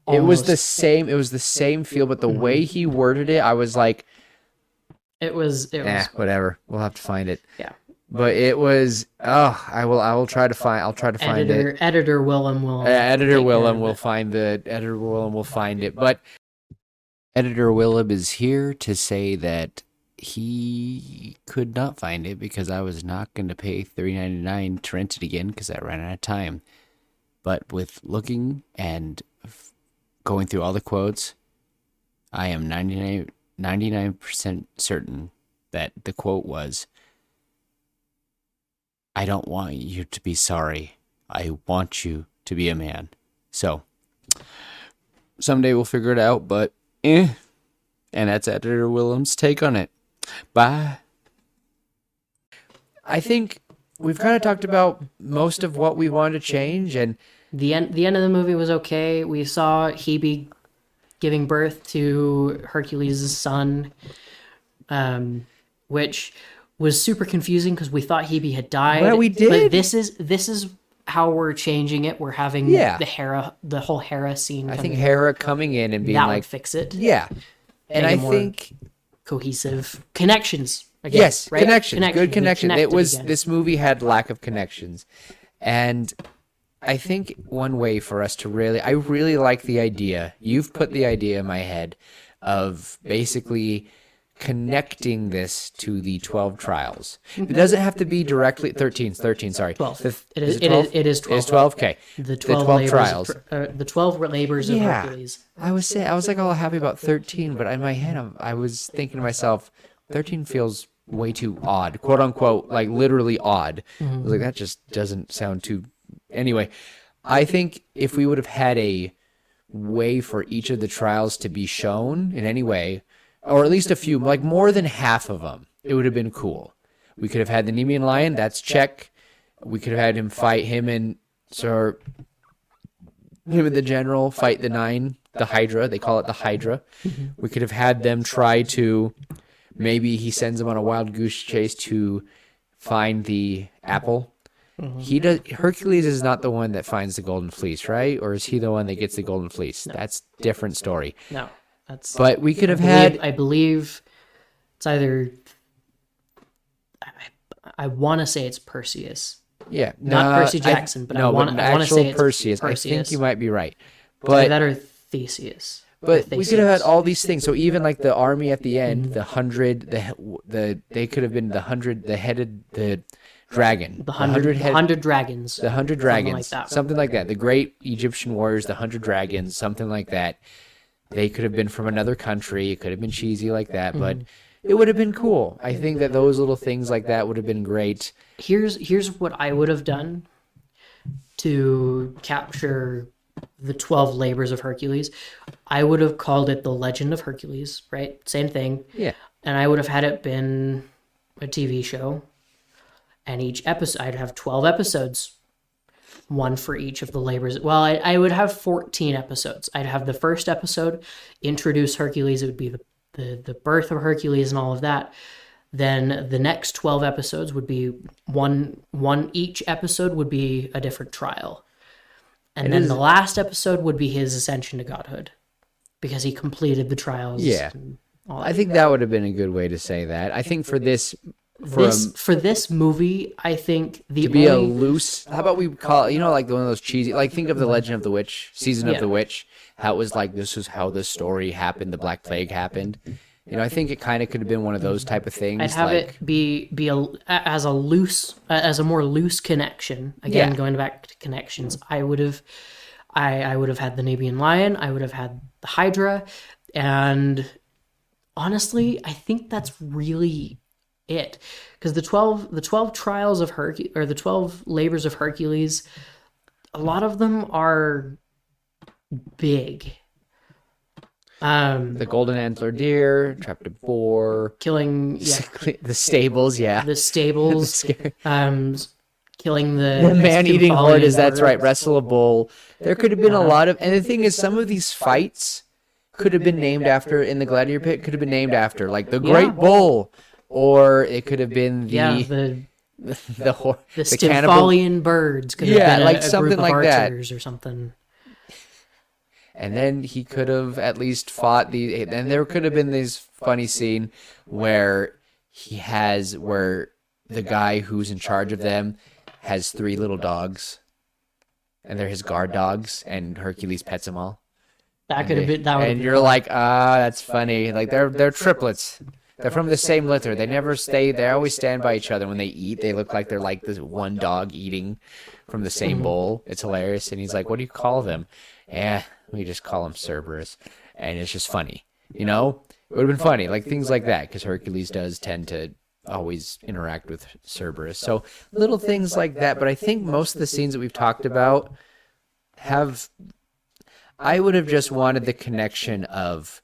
B: It was the
A: almost.
B: same. It was the same feel, but the way he worded it, I was like,
A: It was
B: whatever. We'll have to find it.
A: yeah.
B: But it was. Oh, I will try to find. I'll try to find it.
A: Editor Willem will.
B: Editor
A: take care
B: Willem
A: of
B: will
A: it.
B: find the. Editor Willem will find it. But Editor Willem is here to say that he could not find it because I was not going to pay $3.99 to rent it again because I ran out of time. But with looking and going through all the quotes, I am 99% certain that the quote was, "I don't want you to be sorry. I want you to be a man." So, someday we'll figure it out, but And that's Editor Willem's take on it. Bye. I think we've kind of talked about most of what we wanted to change, and
A: The end of the movie was okay. We saw Hebe giving birth to Hercules' son, which was super confusing because we thought Hebe had died.
B: Well, we did.
A: But this is how we're changing it. We're having the whole Hera scene.
B: I think Hera coming in and being
A: that
B: like,
A: would fix it.
B: yeah. And
A: Make
B: I
A: it more
B: think
A: cohesive connections. Again,
B: yes,
A: right?
B: connections, good
A: We
B: connection. It
A: connected
B: was
A: again.
B: this movie had lack of connections, and I think one way for us to I really like the idea. You've put the idea in my head of basically connecting this to the 12 trials. It doesn't have to be directly 13, sorry.
A: 12.
B: It
A: It is
B: 12?
A: it is 12.
B: It is 12. Okay.
A: The 12,
B: 12
A: labors,
B: trials.
A: The 12 labors of Hercules.
B: I was like all happy about 13, but in my head I was thinking to myself, 13 feels way too odd, quote unquote, like literally odd. I was like, that just doesn't sound too. Anyway, I think if we would have had a way for each of the trials to be shown in any way, or at least a few, like more than half of them, it would have been cool. We could have had the Nemean lion, that's check. We could have had him fight him and the general fight the Hydra. They call it the Hydra. We could have had them try to, maybe he sends them on a wild goose chase to find the apple. Hercules is not the one that finds the golden fleece, right? Or is he the one that gets the golden fleece? No. That's a different story.
A: No, that's.
B: But we could have
A: I believe it's either. I want to say it's Perseus.
B: Yeah,
A: not Percy Jackson, but I want to say it's Perseus.
B: I think you might be right, but
A: that or Theseus.
B: But we could have had all these things. So even like the army at the end, the 100, they could have been the 100, the dragon,
A: the 100 dragons,
B: the 100 dragons, something like that. The great Egyptian warriors, the 100 dragons, something like that. They could have been from another country. It could have been cheesy like that, but it would have been cool. I think that those little things like that would have been great.
A: Here's what I would have done to capture the 12 labors of Hercules. I would have called it the Legend of Hercules, right? Same thing.
B: Yeah.
A: And I would have had it been a TV show. And each episode, I'd have 12 episodes, one for each of the labors. Well, I would have 14 episodes. I'd have the first episode, introduce Hercules. It would be the birth of Hercules and all of that. Then the next 12 episodes would be one each episode would be a different trial. And then the last episode would be his ascension to godhood because he completed the trials.
B: Yeah. I think that would have been a good way to say that. I think for this
A: movie, I think
B: a loose. How about we call it, like one of those cheesy, like think of the Legend of the Witch, Season of the Witch, how it was like, this is how the story happened, the Black Plague happened. I think it kind of could have been one of those type of things.
A: I'd have it be as a more loose connection. Again, going back to connections, I would have had the Nemean lion. I would have had the Hydra, and honestly, I think that's really it. Because the 12 trials of Hercules, or the 12 labors of Hercules, a lot of them are big.
B: The golden antler deer, trapped a boar,
A: killing
B: the stables,
A: the stables, killing the
B: man-eating horde. That's right, wrestle a bull. There could have been a lot of, and the thing is, some of these fights could have been named after, in the gladiator pit, could have been named after, like the Great Bull, or it could have been the
A: Stymphalian birds, could have been
B: like
A: a
B: something
A: group of
B: like that,
A: or something.
B: And then he could have at least fought and there could have been this funny scene where where the guy who's in charge of them has 3 little dogs, and they're his guard dogs, and Hercules pets them all.
A: That could have been. That would.
B: And you're like, that's funny. Like they're triplets. They're from the same litter. They never stay. They always stand by each other when they eat. They look like they're like this one dog eating from the same bowl. It's hilarious. And he's like, "What do you call them?" We just call them Cerberus, and it's just funny. You know, it would have been funny, like things like that, because Hercules does tend to always interact with Cerberus. So little things like that. But I think most of the scenes that we've talked about I would have just wanted the connection of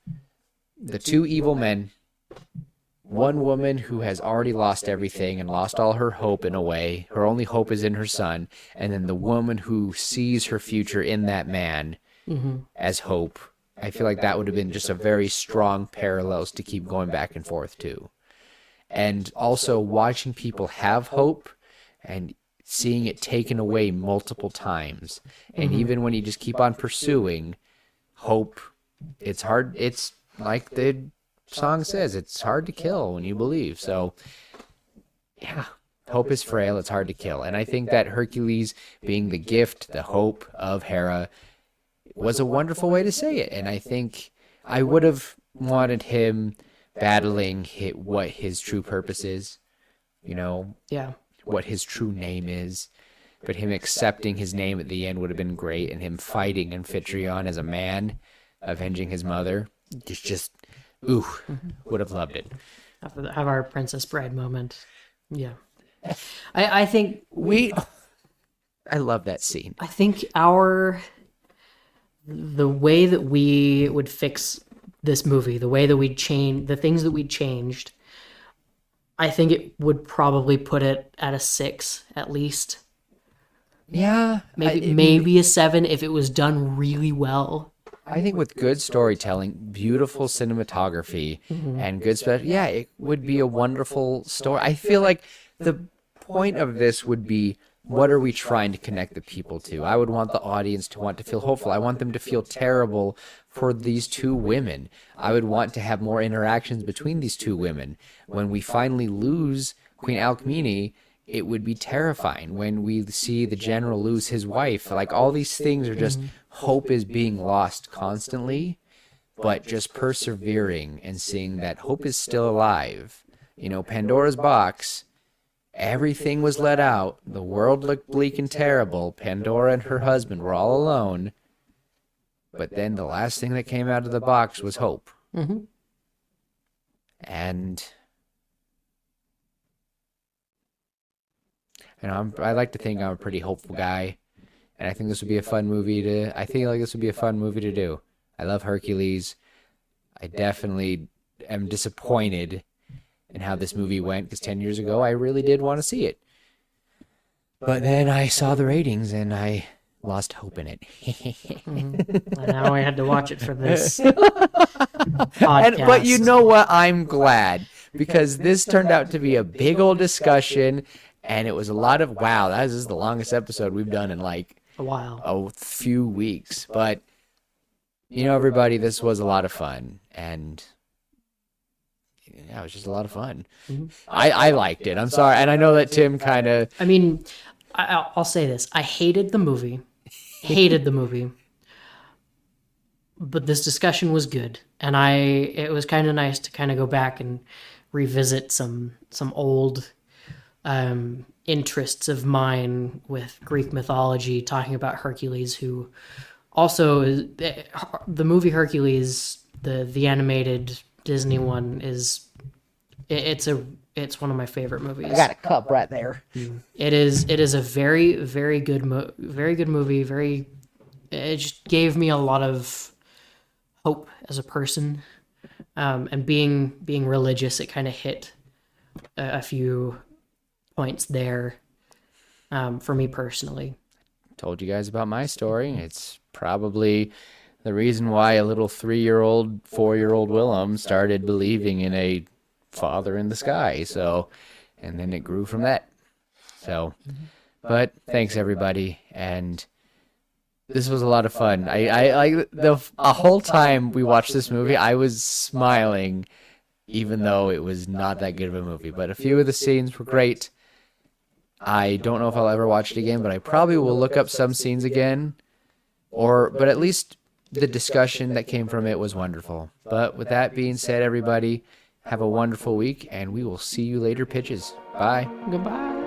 B: the 2 evil men, one woman who has already lost everything and lost all her hope in a way. Her only hope is in her son. And then the woman who sees her future in that man as hope. I feel like that would have been just a very strong parallels to keep going back and forth to. And also watching people have hope and seeing it taken away multiple times. And even when you just keep on pursuing hope, it's hard. It's like the song says, it's hard to kill when you believe. So yeah, hope is frail. It's hard to kill. And I think that Hercules being the gift, the hope of Hera was a wonderful way to say it. And I think I would have wanted him battling what his true purpose is, what his true name is. But him accepting his name at the end would have been great, and him fighting Amphitryon as a man, avenging his mother, would have loved it.
A: Have our Princess Bride moment. Yeah. I think
B: I love that scene.
A: I think the way that we would fix this movie, the way that we'd change the things that we changed, I think it would probably put it at a 6 at least.
B: Yeah,
A: maybe a 7 if it was done really well.
B: I think with good storytelling, beautiful cinematography, and good special, it would be a wonderful story. I feel like the point of this would be, what are we trying to connect the people to? I would want the audience to want to feel hopeful. I want them to feel terrible for these 2 women. I would want to have more interactions between these 2 women. When we finally lose Queen Alcmene, it would be terrifying. When we see the general lose his wife, like all these things are just, hope is being lost constantly, but just persevering and seeing that hope is still alive. Pandora's box, everything was let out. The world looked bleak and terrible. Pandora and her husband were all alone. But then the last thing that came out of the box was hope. And I like to think I'm a pretty hopeful guy, and I think this would be a fun movie to do. I love Hercules. I definitely am disappointed in how this movie went, because 10 years ago I really did want to see it. But then I saw the ratings and I lost hope in it.
A: And now I had to watch it for this podcast.
B: But you know what? I'm glad, because this turned out to be a big old discussion. And it was a lot of, this is the longest episode we've done in like
A: a while,
B: a few weeks. But, everybody, this was a lot of fun. And it was just a lot of fun. I liked it. I'm sorry. And I know that Tim kind of...
A: I mean, I'll say this. I hated the movie. But this discussion was good. And it was kind of nice to kind of go back and revisit some old... interests of mine with Greek mythology, talking about Hercules, who also is the movie Hercules, the animated Disney one, it's one of my favorite movies.
B: I got a cup right there.
A: It is a very, very good movie. It just gave me a lot of hope as a person, and being religious, it kind of hit a few points there for me personally.
B: Told you guys about my story. It's probably the reason why a little 3-year-old, 4-year-old Willem started believing in a father in the sky. So, and then it grew from that. So, but thanks everybody. And This was a lot of fun. I like the a whole time we watched this movie, I was smiling, even though it was not that good of a movie. But a few of the scenes were great. I don't know if I'll ever watch it again, but I probably will look up some scenes again. But at least the discussion that came from it was wonderful. But with that being said, everybody, have a wonderful week, and we will see you later, pitches. Bye.
A: Goodbye.